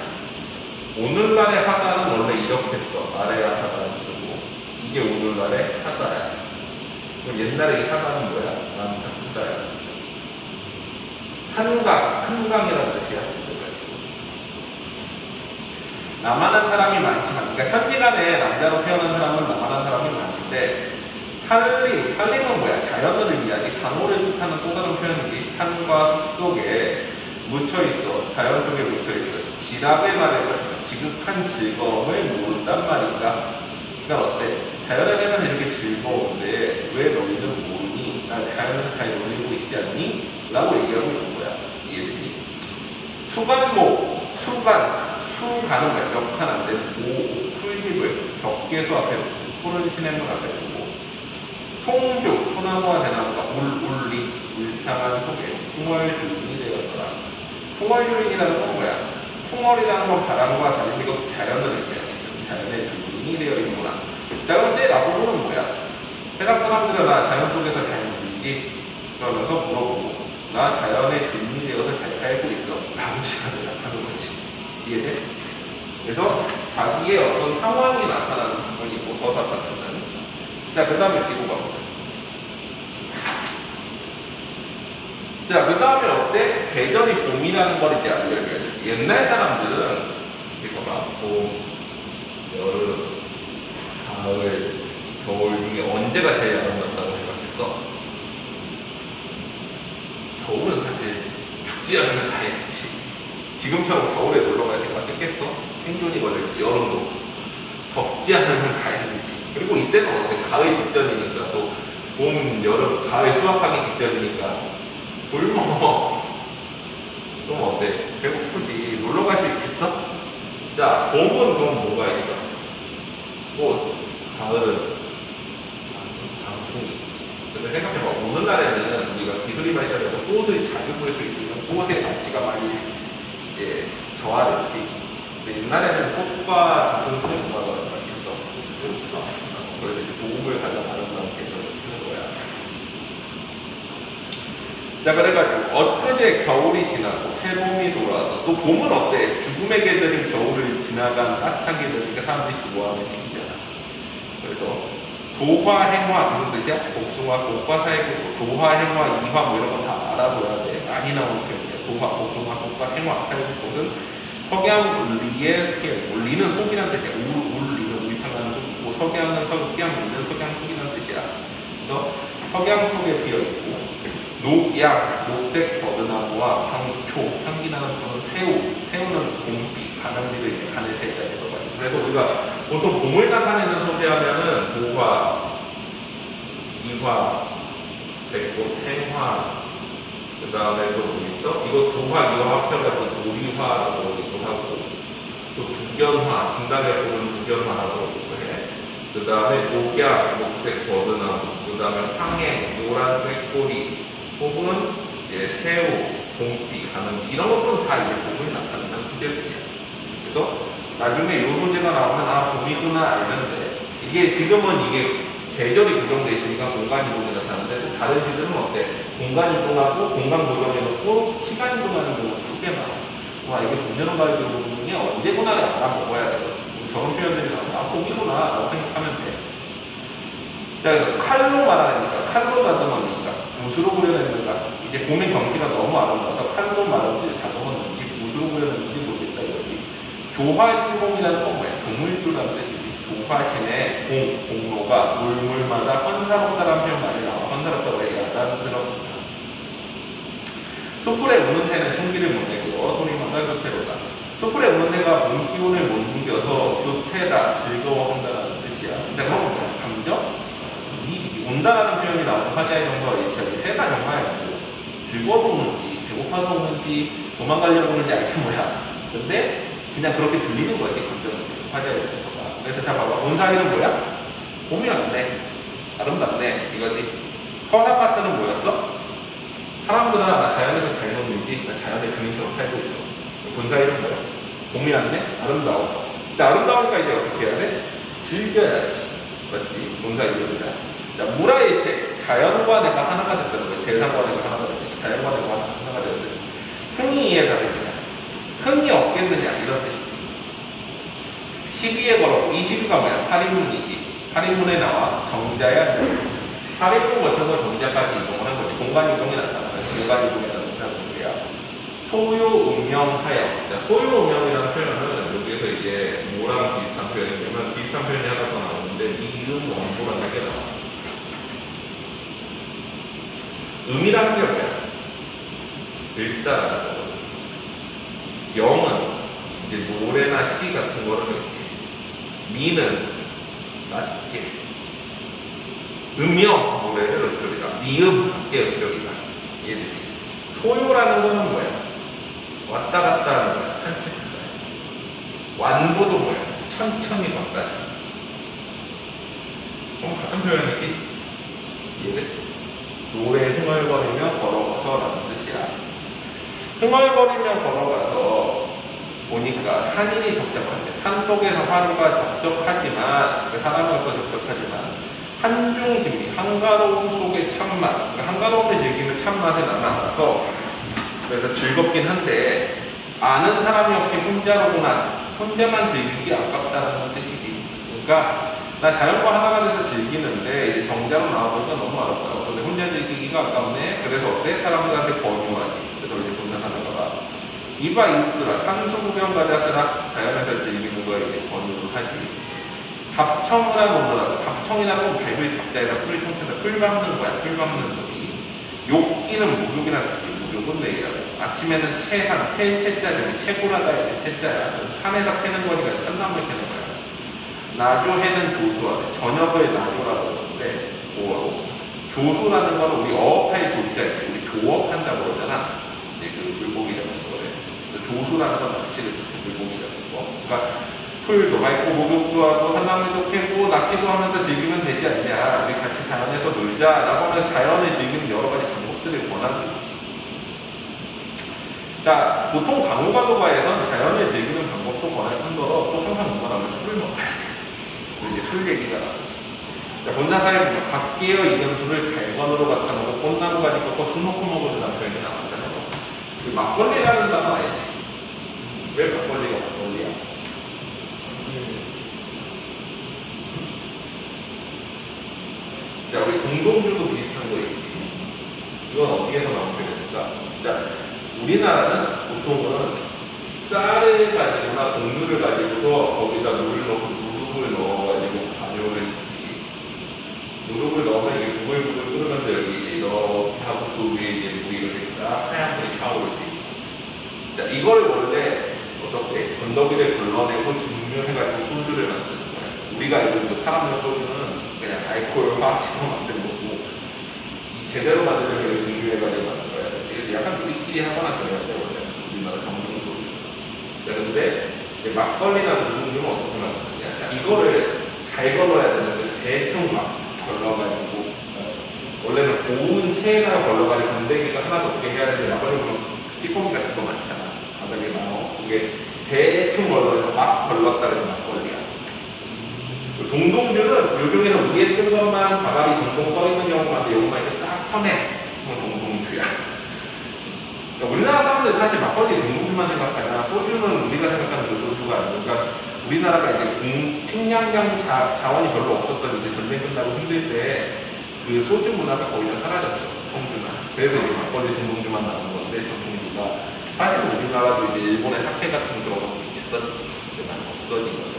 오늘날의 하다는 원래 이렇게 써. 아래야 하다를 쓰고, 이게 오늘날의 하다야. 그럼 옛날에 이 하다는 뭐야? 많다, 크다야. 한강, 한강이라는 뜻이야. 나만한 사람이 많지만, 그러니까 천지간에 남자로 태어난 사람은 나만한 사람이 많은데, 살림은 뭐야? 자연을 의미하지. 강호를 뜻하는 또 다른 표현이지. 산과 숲 속에 묻혀있어. 자연 속에 묻혀있어. 지락을 말해가지고 지극한 즐거움을 모른단 말인가? 그러니까 어때? 자연에 살면 이렇게 즐거운데 왜 너희는 모르니? 나 자연에서 잘 놀리고 있지 않니? 라고 얘기하고 있는 거야. 이해되니? 수간목, 수간은 뭐야? 몇 칸 안 되는 풀집을 벽계수 앞에 놓고 푸른 시냇물 앞에 두고 송주, 소나무와 대나무가 울창한 속에 풍월 주인이 되었어라. 풍월 주인이라는 건 뭐야? 풍월이라는 건 바람과 다른 이것도 자연을 의미하지. 그래서 자연의 주인이 되어 있구나. 자, 그럼 제일 앞부분은 뭐야? 세상 사람들은 나 자연 속에서 잘 놀리지? 그러면서 물어보고 나 자연의 주인이 되어서 잘 살고 있어. 라고 지가 대답하는 거지. 이해돼? 그래서 자기의 어떤 상황이 나타나는 부분이고 서사 파트는. 자, 그 다음에 뒤로 가보자. 자, 그 다음에 어때? 계절이 봄이라는 걸 이제 알려줘야 돼. 옛날 사람들은 이거 봐. 봄, 여름, 가을, 겨울 중에 언제가 제일 아름답다고 생각했어? 겨울은 사실 죽지 않으면 다행이지. 지금처럼 겨울에 놀러갈 생각했겠어? 생존이 걸릴 때 여름도 덥지 않으면 다행이지. 그리고 이때는 어때? 가을 직전이니까 또 봄, 여름, 가을 수확하기 직전이니까 굶어. 그럼 어때? 배고프지. 놀러 갈 수 있겠어? 자, 봄은 그럼 뭐가 있어? 꽃, 가을은 단풍이. 근데 생각해봐. 오늘날에는 우리가 기술이 발달해서 꽃을 자주 볼 수 있으면 꽃의 가치가 많이 이제 저하됐지. 근데 옛날에는 꽃과 단풍을 뭐가 더 있어? 그래서 이제 봄을 가장 아름다운 계절로 치는 거야. 자, 그래가지고 엊그제 겨울이 지나고 새봄이 돌아와서 또 봄은 어때? 죽음의 계절인 겨울을 지나간 따뜻한 계절이니까 사람들이 좋아하는 시기잖아. 그래서 도화, 행화 무슨 뜻이야? 복숭아, 꽃과 사이고 도화, 행화, 이화 뭐 이런 거 다 알아둬야 돼. 많이 나오는 표현이야. 도화, 복숭아, 꽃과 행화, 사이고 꽃은 석양리의 표현. 리는 속이란 뜻이야. 리는 울창한 속이고 석양은 석양리는 석양 속이란 뜻이야. 그래서 석양 속에 비어있고 녹양, 녹색 버드나무와 황초, 향기나는 그런 새우는 봄비, 가랑비를 간의 세자에 써가지고. 그래서 우리가 보통 봄을 나타내는 소개하면은 도화, 이화, 백꽃, 행화, 그 다음에 또 뭐 있어? 이거 도화, 이화 합쳐가지고 도리화라고 하기도 하고, 또 두견화, 진달래 보면 두견화라고 하기도 해. 그 다음에 녹양, 녹색 버드나무, 그 다음에 황행, 노란색 꼬리, 혹은 이제 새우, 봄비, 가는 이런 것들은 다 이제 봄을 나타내는 소재들이야. 그래서 나중에 요 소재가 나오면 아 봄이구나 알면 돼. 이게 지금은 이게 계절이 고정돼 있으니까 공간 이동이 나타나는데 또 다른 시들은 어때? 공간 이동하고 공간 고정해놓고 시간 이동하는 경우가 크게 나와. 와 이게 본연어 가이드 부분이 언제구나를 알아먹어야 돼요. 저런 표현들이 나오면 아 거기구나 라고 생각하면 돼. 자 그래서 칼로 말하니까 칼로 다듬었는가 붓으로 그려냈는가 이제 보는 경치가 너무 아름다워서 칼로 말하는지 다듬었는지 붓으로 그려냈는지 모르겠다 이거지. 교화신공이라는 건 뭐야? 조물주라는 뜻이지. 교화신의 공로가 물물마다 헌사롭다라는 표현 많이 나와. 헌사롭다고 해 야단스럽다. 수풀에 우는 새는 흉기를 못 내고 소리마다 교태로다. 수풀에 우는 새가 몸 기운을 못 이겨서 교태다 즐거워한다는 뜻이야. 자 그럼 뭐야? 감정? 이입이지. 운다라는 표현이 나오는 화자의 정서와 일치하지. 새가 정말 즐거워서 우는지 배고파서 우는지 도망가려고 우는지 알게 뭐야. 근데 그냥 그렇게 들리는 거지 감정이 화자의 정서가. 그래서 자 봐봐. 본 사이는 뭐야? 봄이 왔네. 아름답네. 이거지. 서사 파트는 뭐였어? 사람들은 나 자연에서 잘 노는지 나 자연의 근인처럼 살고 있어. 본 사이는 뭐야? 봄이 왔네? 아름다워. 근데 아름다우니까 이제 어떻게 해야 돼? 즐겨야지. 맞지? 본 사이 이거야. 자, 무라의 책. 자연과 내가 하나가 됐다는 거야. 대상과 내가 하나가 됐으니까. 자연과 내가 하나가 되었으니까. 흥이 이해 다르잖아. 흥이 없겠느냐 이런 뜻이지. 시비에 걸어. 이 시비가 뭐야? 살인문이지. 살인문에 나와 정자야. 살인문 거쳐서 정자까지 이동을 한 거지. 공간 이동이 나타나. 공간 이동에 따른 이상들이야. 소요음명하여. 자, 소요음명이라는 표현은 여기에서 이제 뭐랑 비슷한 표현이냐면 비슷한 표현이 하나 더 나오는데 미음 원소라는 게 나와. 음이라는 게 뭐야? 읽다라는 거거든. 영은 이제 노래나 시 같은 거를 읽게. 미는 낮게. 음영 노래를 읊조리다. 미음 낮게 읊조리다. 이해되지? 소요라는 거는 뭐야? 왔다 갔다 하는 거야. 산책하다. 완보도 뭐야? 천천히 걷다. 그럼 같은 표현이지? 이해돼? 노래 흥얼거리며 걸어가서 라는 뜻이야. 흥얼거리며 걸어가서 보니까 산인이 적적한데 산 속에서 하루가 적적하지만 사람이 없어 적적하지만 한중 진미, 한가로움 속의 참맛. 그러니까 한가로움을 즐기는 참맛에 나타나서 그래서 즐겁긴 한데 아는 사람이 없이 혼자로구나. 혼자만 즐기기 아깝다는 뜻이지. 그러니까 나 자연과 하나가 돼서 즐기는데 이제 정자로 나와보니까 너무 아름다워. 근데 혼자 즐기기가 아깝네. 그래서 어때? 사람들한테 권유하지. 그래서 이제 분산하는 거가 이봐 이웃들아 산수구경 가자스라. 자연에서 즐기는 거에 이제 권유를 하지. 답청을 하고 답청이라는 건 발굴이 답자에다 풀을 청춘다. 풀 밟는 거야. 풀 밟는 거지. 욕기는 목욕이라는 뜻이. 목욕은 내일이라고. 아침에는 채산, 채자죠. 채고라다 이렇게 채자야. 그래서 산에서 캐는 거니까 산나물 캐는 거야. 나조해는 조수하네. 저녁을 나조라고 하는데 뭐하고 조수라는 건 우리 어업할 조자 있지. 우리 조업한다고 그러잖아. 이제 그 물고기 잡는 거래. 그래서 조수라는 건 낚시를 특히 물고기 잡는 거. 그러니까 풀도 밟고 목욕도 하고 산나물도 캐고 낚시도 하면서 즐기면 되지 않냐. 우리 같이 자연에서 놀자라고 하면 자연을 즐기는 여러 가지 방법들을 권하고 있지. 자, 보통 강호가도가에선 자연을 즐기는 방법도 권할 뿐더러 또 항상 뭔가 나면 술을 먹어야 돼. 이제 술 얘기가 나오지. 자, 본사사에 보면 각기의 이면술을 달건으로 갖다놓고 꽃나무 가지 꺾고 술 먹고 먹으라는 표현이 나왔잖아요. 그 막걸리라는 단어 알지? 왜 막걸리가 막걸리야? 자, 우리 공동주도 비슷한 거 있지. 이건 어디에서 나온 표현입니까? 자, 우리나라는 보통은 쌀을 가지거나 곡류를 가지고서 거기다 물을 넣고 누룩을 넣어가지고 발효를 시키기. 누룩을 넣으면 이게 부글부글 끓으면서 여기 이제 이렇게 하고 그 위에 이제 물이 이렇게 딱 하얀 물이 차오르지. 자, 이걸 원래 어떻게 건더기를 걸러내고 증류해가지고 소주를 만드는 거야. 우리가 알고 파란색 소주는 그냥 알코올 화학식으로 만든 거고 제대로 만들려면 이거 증류해가지고 만든 거야. 그래서 약간 우리끼리 하거나 그래야 돼 원래 우리나라 정통 소주. 근데 막걸리나 누룩은 어떻게 만드느냐? 자, 이거를 잘 걸러야 되는데 대충 막 걸러가지고 원래는 고운 체에다가 걸러가지고 건더기가 하나도 없게 해야 되는데 막걸리 보면 찌꺼기 같은 거 많잖아. 바닥에 나오. 그게 대충 걸러서 막 걸렀다 그러면 막걸리야. 동동주는 요 중에서 위에 뜬 것만 바람이 동동 떠 있는 경우가 있는데 요거만 이렇게 딱 펴내. 그건 동동주야. 그러니까 우리나라 사람들 사실 막걸리 동동주만 생각하잖아. 소주는 우리가 생각하는 그 소주가 아니고, 그러니까 우리나라가 이제 식량량 자원이 별로 없었던 이제 전쟁 끝나고 힘들 때 그 소주 문화가 거의 다 사라졌어. 청주나. 그래서 이제 막걸리 동동주만 나온 건데 전통주가 사실은 우리나라도 이제 일본의 사케 같은 그런 것들이 있었지. 근데 많이 없어진 거예요.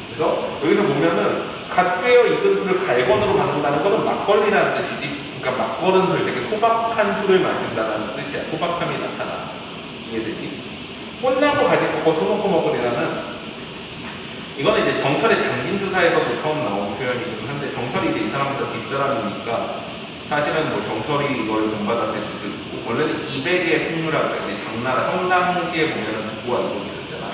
그래서 여기서 보면은 갓 깨어 익은 술을 갈건으로 받는다는 거는 막걸리라는 뜻이지. 그러니까 막걸은 술, 되게 소박한 술을 마신다는 뜻이야. 소박함이 나타나. 이해되지? 꽃나무 가지 꺾어 소놓고 먹으리라는, 이거는 이제 정철의 장진조사에서도 처음 나온 표현이긴 한데, 정철이 이제 이 사람보다 뒷사람이니까 사실은 뭐 정철이 이걸 본받았을 수도 있고, 원래는 200의 풍류라고 해요. 우리 당나라 성당시에 보면은 북부와 이북이 있었잖아.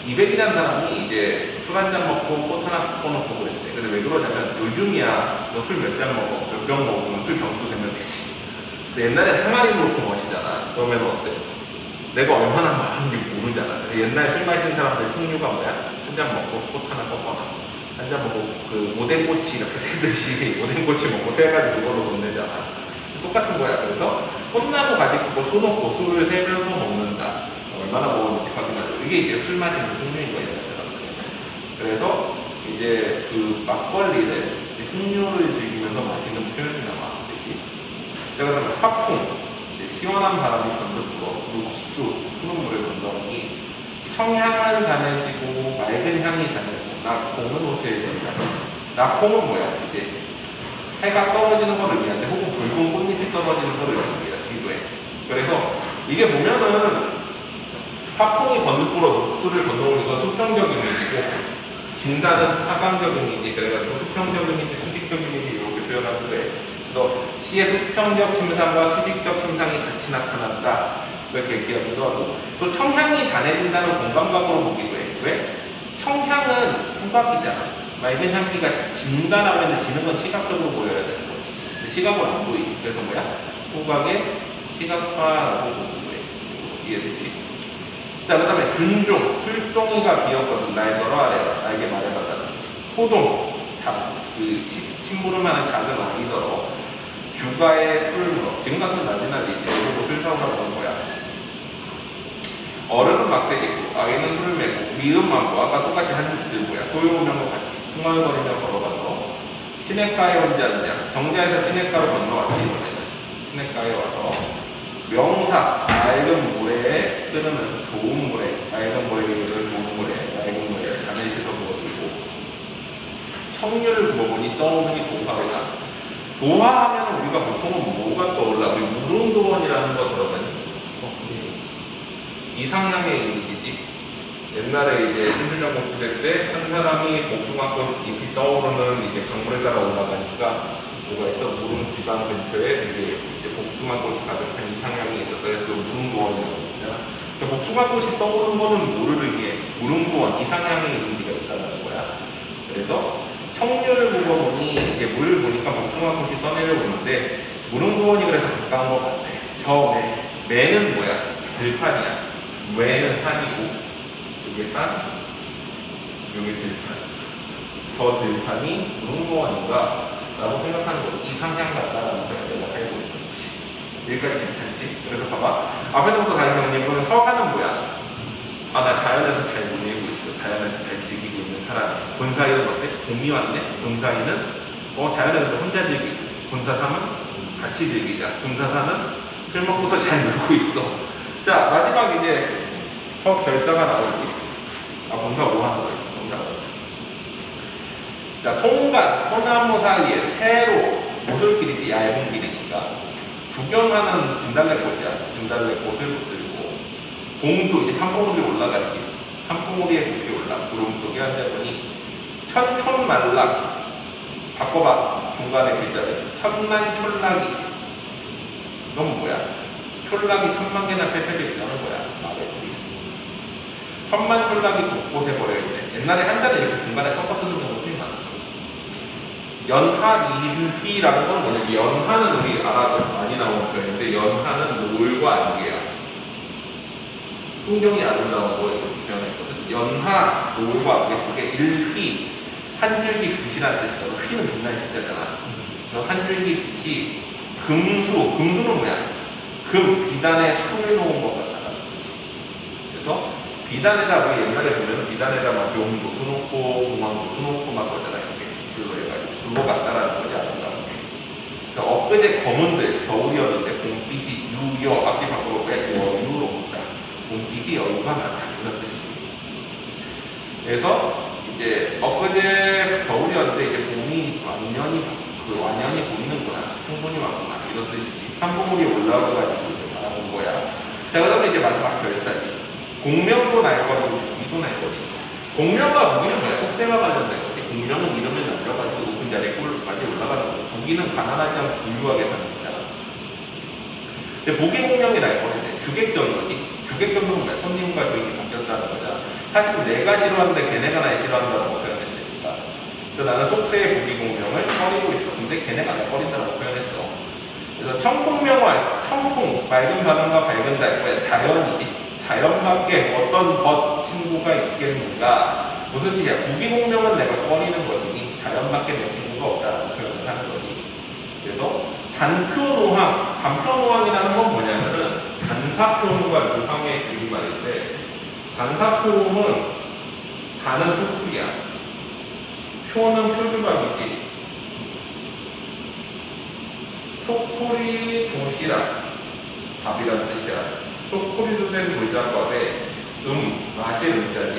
200이라는 사람이 이제 술 한 잔 먹고 꽃 하나 꺾어놓고 그랬대. 근데 왜 그러냐면, 요즘이야 너 술 몇 잔 먹어, 몇 병 먹으면 술 경수 되면 되지. 근데 옛날엔 항아리 놓고 마시잖아. 그러면 어때? 내가 얼마나 먹었는지 모르잖아. 그래서 옛날 술 마시는 사람들 풍류가 뭐야? 한 잔 먹고 꽃 하나 꺾어놔. 한 잔 먹고 그 오뎅꼬치 이렇게 세듯이 오뎅꼬치 먹고 세가지고 그걸로 돈 내잖아. 똑같은 거야. 그래서 꽃나무 가지 꺾고 소 놓고 술을 세면서 먹는다. 얼마나 먹었는지 확인하고. 이게 이제 술 마시는 풍류인 거야, 옛날 사람들. 그래서 이제 그 막걸리를 풍류를 즐기면서 마시는 표현이 나와. 그렇지? 자, 그다음에 화풍. 시원한 바람이 건너들어 육수, 푸른 물을 건너오니 청향은 잔해지고 맑은 향이 잔해지고 낙홍은 옷에 된다. 낙홍은 뭐야? 이제 해가 떨어지는 걸 의미하는데, 혹은 붉은 꽃잎이 떨어지는 걸 의미하기도 해. 그래서 이게 보면은 화풍이 건너들어 육수를 건너오는 건 수평적 이미지고, 진다는 사강적 이미지, 그래가지고 수평적 이미지, 수직적 이미지 이렇게 표현하기도 해. 그래서 시의 수평적 심상과 수직적 심상이 같이 나타난다. 이렇게 얘기하기도 하고, 또 청향이 잔해진다는 공감각으로 보기도 해. 왜? 청향은 후각이잖아. 맑은 향기가 진다라고 했는데, 지는 건 시각적으로 보여야 되는 거지. 근데 시각은 안 보이지. 그래서 뭐야? 후각의 시각화라고 보기도 해. 이해되지? 자, 그 다음에 준중, 술동이가 비었거든. 나의 너로 아래라. 나에게 말해달라는 거지. 소동, 심부름하는 작은 아이더러. 주가의 술무럭. 지금 같으면 난리난리지. 이러고 술 사오라고 하는 거야. 어른은 막대기고, 아이는 술을 메고, 미음만고, 아까 똑같이 한 들고야. 소요명과 같이 흥얼거리며 걸어가서 시냇가에 혼자 앉아. 정자에서 시냇가로 건너왔지, 이번에는. 시냇가에 와서 명사, 맑은 모래에 흐르는 좋은 모래, 맑은 모래에 흐르는 좋은 모래, 맑은 모래에 잠을 씻어 부어들고, 청류를 부어보니 떠오르니 도화로다. 도화하면 우리가 보통은 뭐가 떠올라? 우리 무릉도원이라는 거 들어봤니? 이상향의 이미지지. 옛날에 이제 신들정공 시대 때 한 사람이 복숭아꽃 잎이 떠오르는 이제 강물에 따라 올라가니까 뭐가 있어? 무릉 지방 근처에 되게 이제 복숭아꽃이 가득한 이상향이 있었다. 그래서 무릉도원이라고 했잖아. 복숭아꽃이 떠오르는 거는 뭐를 의미해? 무릉도원, 이상향의 이미지가 있다는 거야. 그래서 청류를 부어보니 이제 물을 보니까 복숭아꽃이 떠내려오는데, 무릉도원이 그래서 가까운 것 같아. 저 매는 뭐야? 들판이야. 매는 산이고, 여기 산, 여기 들판. 저 들판이 무릉도원인가? 라고 생각하는 거. 이상향 같다라는 거야. 내가 알고 있는 것이. 여기까지 괜찮지? 그래서 봐봐. 앞에서부터 다시 정리해보면 서사는 뭐야? 아, 나 자연에서 잘 보내고 있어. 자연에서 잘 즐기고 있는 사람. 본사이는 어때? 봄이 왔네? 본사이는 자연에서 혼자 즐기고 있어. 본사 3은 같이 즐기자. 본사 4는 술 먹고서 잘 놀고 있어. 자, 마지막 이제 결사가 나오지. 본사 5 하는 거야. 본사 5. 자, 송간, 소나무 사이에 새로 모솔길이지, 얇은 길이니까 구경하는 진달래꽃이야. 진달래꽃을 붙들고, 봉도 이제 산봉우리 올라갔지. 산봉우리에 높이 올라 구름 속에 앉아보니 천촌말락. 바꿔봐. 중간에 글자를. 천만촌락이지. 이건 뭐야? 촌락이 1000만 개나 펼쳐져 있다는 거야. 말해주기. 천만촌락이 곳곳에 버려있대. 옛날에 한자는 이렇게 중간에 섞어 쓰는 경우들이 많았어. 연하일휘라는 건 뭐냐면, 연하는 우리 알아도 많이 나오는 표현인데, 연하는 노을과 안개야. 풍경이 아름다운 거 이렇게 표현했거든. 연하, 노화, 속에 일휘, 한 줄기 빛이라는 뜻이거든. 휘는 빛나는 빛자잖아. 그래서 한 줄기 빛이 금수는 뭐야? 비단에 손을 놓은 것 같다라는 거지. 그래서 비단에다 우리 옛날에 보면 비단에다 막 용 놓쳐놓고 공황 놓쳐놓고 막 그러잖아. 이렇게 기술로 해가지고 그거 같다라는 거지 아닌가. 그래서 엊그제 검은데 겨울이었는데 봄빛이 유여 앞뒤 바꾸고 왜 여유로 온다. 봄빛이 여유가 많다 이런 뜻이지. 그래서 이제 엊그제 겨울이었는데 이제 봄이 완연히 보이는구나. 풍분이 왔구나 이런 뜻이지. 한봉우리 올라와가지고 이제 말하는 거야. 자, 그다음에 이제 마지막 결사지. 공명도 날거리고 무기도 날거리고. 공명과 무기는 뭐야? 속세와 관련된 거지. 공명은 이름을 날려가지고 높은 자리에 꼴까지 올라가는 거고, 무기는 가난하지 않고 부유하게 사는 거잖아. 근데 부기 공명이 날거리네. 주객전도지. 주객전도는 뭐야? 손님과 교육이 바뀌었다는 거잖아. 사실 내가 싫어하는데 걔네가 날 싫어한다고 표현했으니까. 그래서 나는 속세의 부기 공명을 꺼리고 있어. 근데 걔네가 날 꺼린다고 표현했어. 그래서 청풍명화, 청풍, 맑은 바람과 밝은 달, 자연이지. 자연밖에 어떤 친구가 있겠는가? 무슨 뜻이야? 부기공명은 내가 꺼리는 것이니 자연밖에 내 친구가 없다는 표현을 하는 거지. 그래서 단표노항이라는 건 뭐냐면은 단사표음과 노항의 줄임말인데, 단사표음은 단은 소풀이야. 표는 표주방이지. 소풀이 도시락, 밥이라는 뜻이야. 소풀이로 된 도시락밥에 마실 음자지.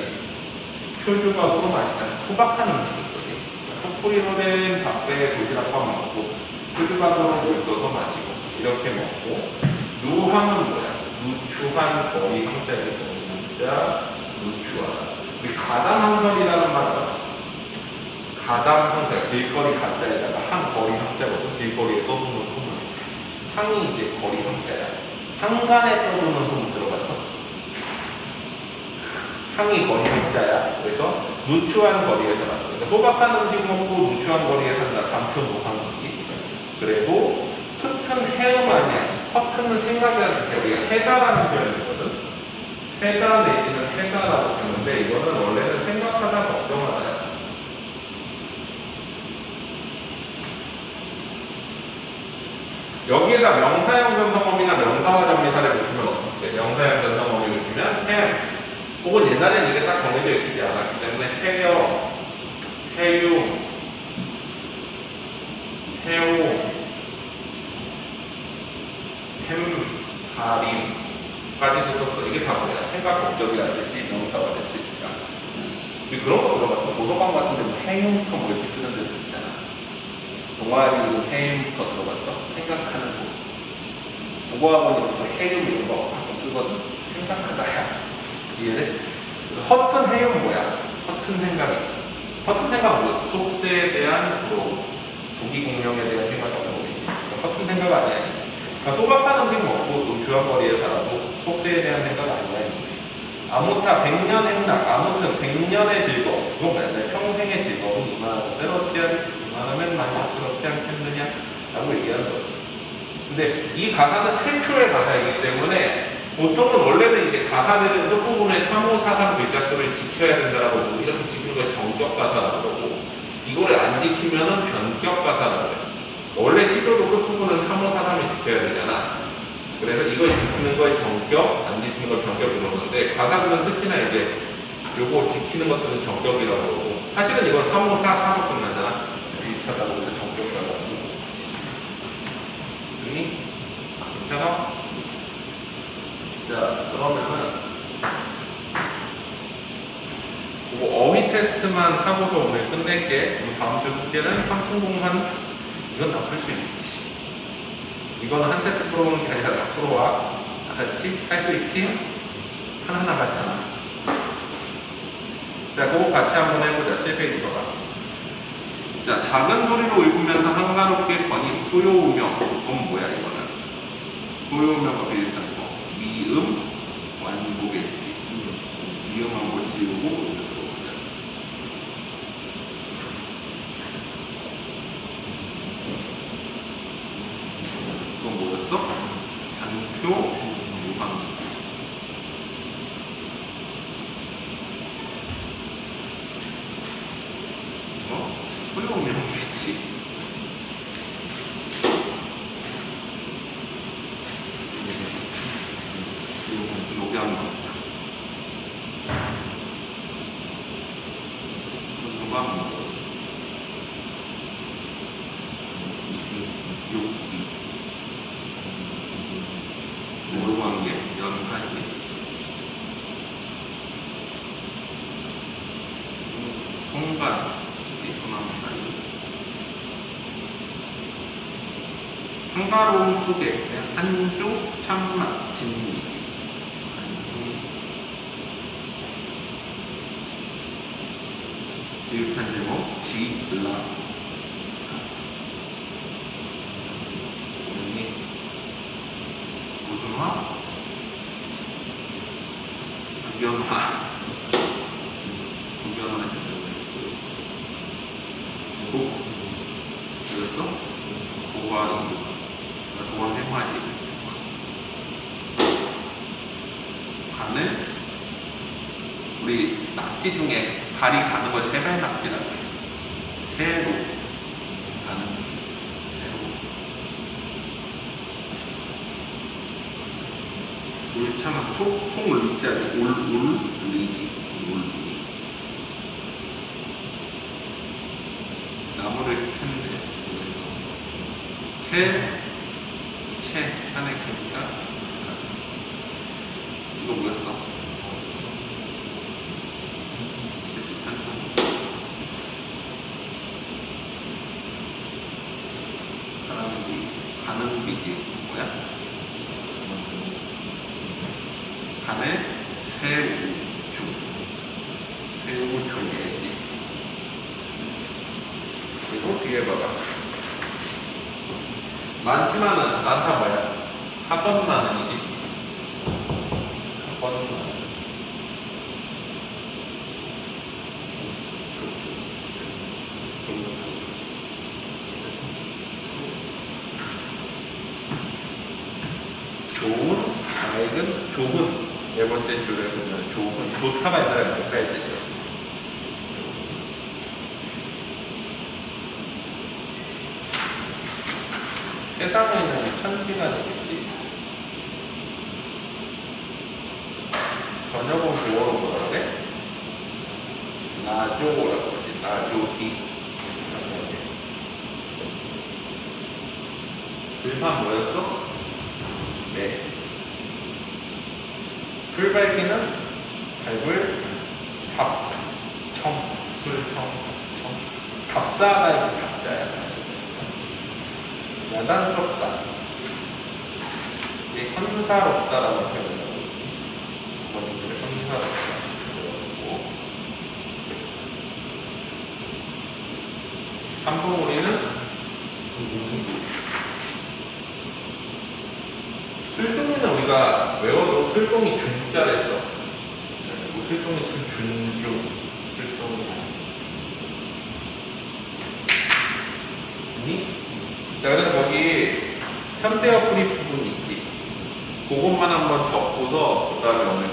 표주밥으로 마시다. 소박한 음식인 거지. 소풀이로 된 밥에 도시락밥 먹고, 표주밥으로 물 떠서 마시고, 이렇게 먹고, 누항은 뭐야? 누추한 거리 형태를 문자, 누추하다. 우리 가담항설이라는 말 알아? 가담항설, 길거리 가짜에다가 한 거리 형태거든. 길거리에 떠도는 소문. 항이 이제 거리 형태야. 항간에 떠도는 소문 들어봤어? 항이 거리 형자야. 그래서 누추한 거리에 살아. 그러니까 소박한 음식 먹고 누추한 거리에 산다. 단표 노항이지. 그래도 허튼 해음 아니야. 허튼은 생각이라는 뜻이야. 우리가 해다라는 표현이거든. 해다 내지는 해다라고 쓰는데 이거는 원래는 생각하다 걱정하다야. 여기에다 명사형 전성어미나 명사화 전미사를 붙이면 어떻게? 명사형 전성어미 붙이면 햄 혹은 옛날에는 이게 딱 정해져 있지 않았기 때문에 해여, 해융, 해오, 햄가림까지도 썼어. 이게 다 뭐야? 생각 법적이라는 뜻이 명사화 됐으니까. 우리 그런 거 들어봤어. 도서관 같은 데 뭐 해융터 뭐 이렇게 쓰는 데도 있잖아. 동아리 이름 해융터 들어봤어? 생각하는 거. 국어학원 이런 거 해융 이런 거 가끔 쓰거든. 생각하다야. 이해돼? 허튼 해융 뭐야? 허튼 생각이지. 허튼 생각 뭐였어? 속세에 대한 부기 공명에 대한 생각 같은 거겠지. 허튼 생각 아니야. 그러니까 소박한 음식 먹고 또 교환거리에 살아도 속세에 대한 생각 아니야. 아무타 백년 행락, 아무튼 백년의 즐거움. 그건 뭐야? 내 평생의 즐거움은 이만하면 만족스럽지 않겠느냐? 라고 얘기하는 거지. 근데 이 가사는 최초의 가사이기 때문에 보통은 원래는 이게 가사들은 끝부분에 3543 글자수를 지켜야 된다라고 이렇게 지키는 걸 정격가사라고 그러고, 이거를 안 지키면은 변격가사라고 해요. 원래 시조도 끝부분은 3543을 지켜야 되잖아. 그래서 이걸 지키는 걸 정격, 안 지키는 걸 변격이라고 그러는데, 가사들은 특히나 이제 요거 지키는 것들은 정격이라고 그러고, 사실은 이건 3543로 끝나잖아. 비슷하다고 해서 정격가사라고 그러고. 됐니? 괜찮아? 자, 그러면은 그거 어휘 테스트만 하고서 오늘 끝낼게. 그럼 다음 주 숙제는 삼성공한 이건 다 풀 수 있겠지. 이거는 한 세트 풀어오는 게 아니라 다 풀어와. 같이 할 수 있지? 하나하나 같잖아. 자, 그거 같이 한번 해보자. 7페이지 봐봐. 자, 작은 소리로 읽으면서 한가롭게 거니 소요우명. 그건 뭐야 이거는? 소요우명과 비슷한 거. 미음 완보겠지. 미음한 거 지우고 들어보자. 그건 뭐였어? 단표 무방지. 소유명이겠지. 여기 한번 수가 뭐 욕기 뭐라고 하는 게 연하기 송간 한가로움 속에 한조 참맛 진미지 교육한 제목 지라 오늘 고순화 구견화 구견화 제목 고 그랬어? 고화이 고화 해마지 간을 우리 낙지 중에 발이 가는 걸 세발 낙지라고 해요. 새로 가는 새로 울참 속리자리 울리기 울리 나무를 캔데 채 산에 캐니까 이거 뭐였어? 가는비지 뭐야? 간에 새우중 새우중이지. 그리고 뒤에 봐봐. 많지만은 많다 뭐야? 학번만은이지. 학번만. 좋은, 맑은, 좋은. 네 번째 줄에 보면 좋은, 좋다가 옛날에 좋다의 뜻이었어. 세상에는 천지가 되겠지. 저녁은 뭐로 뭐라 그래? 나조라고 그러지. 나조히. 들판 뭐였어? 네. 풀밟기는 밟을 답, 청, 풀청, 청. 답사가 이게 답자야. 야단스럽다. 이게 현사롭다라는 표현을 하고 어머니들의 현사롭다. 그리고 3번 우리는 술동이는 우리가 외워도 술동이 중자를 써. 그리고 술동이 준중. 술동이. 아니? 자, 그래서 거기 현대어 풀이 부분 있지. 그것만 한번 적고서 그 다음에 오늘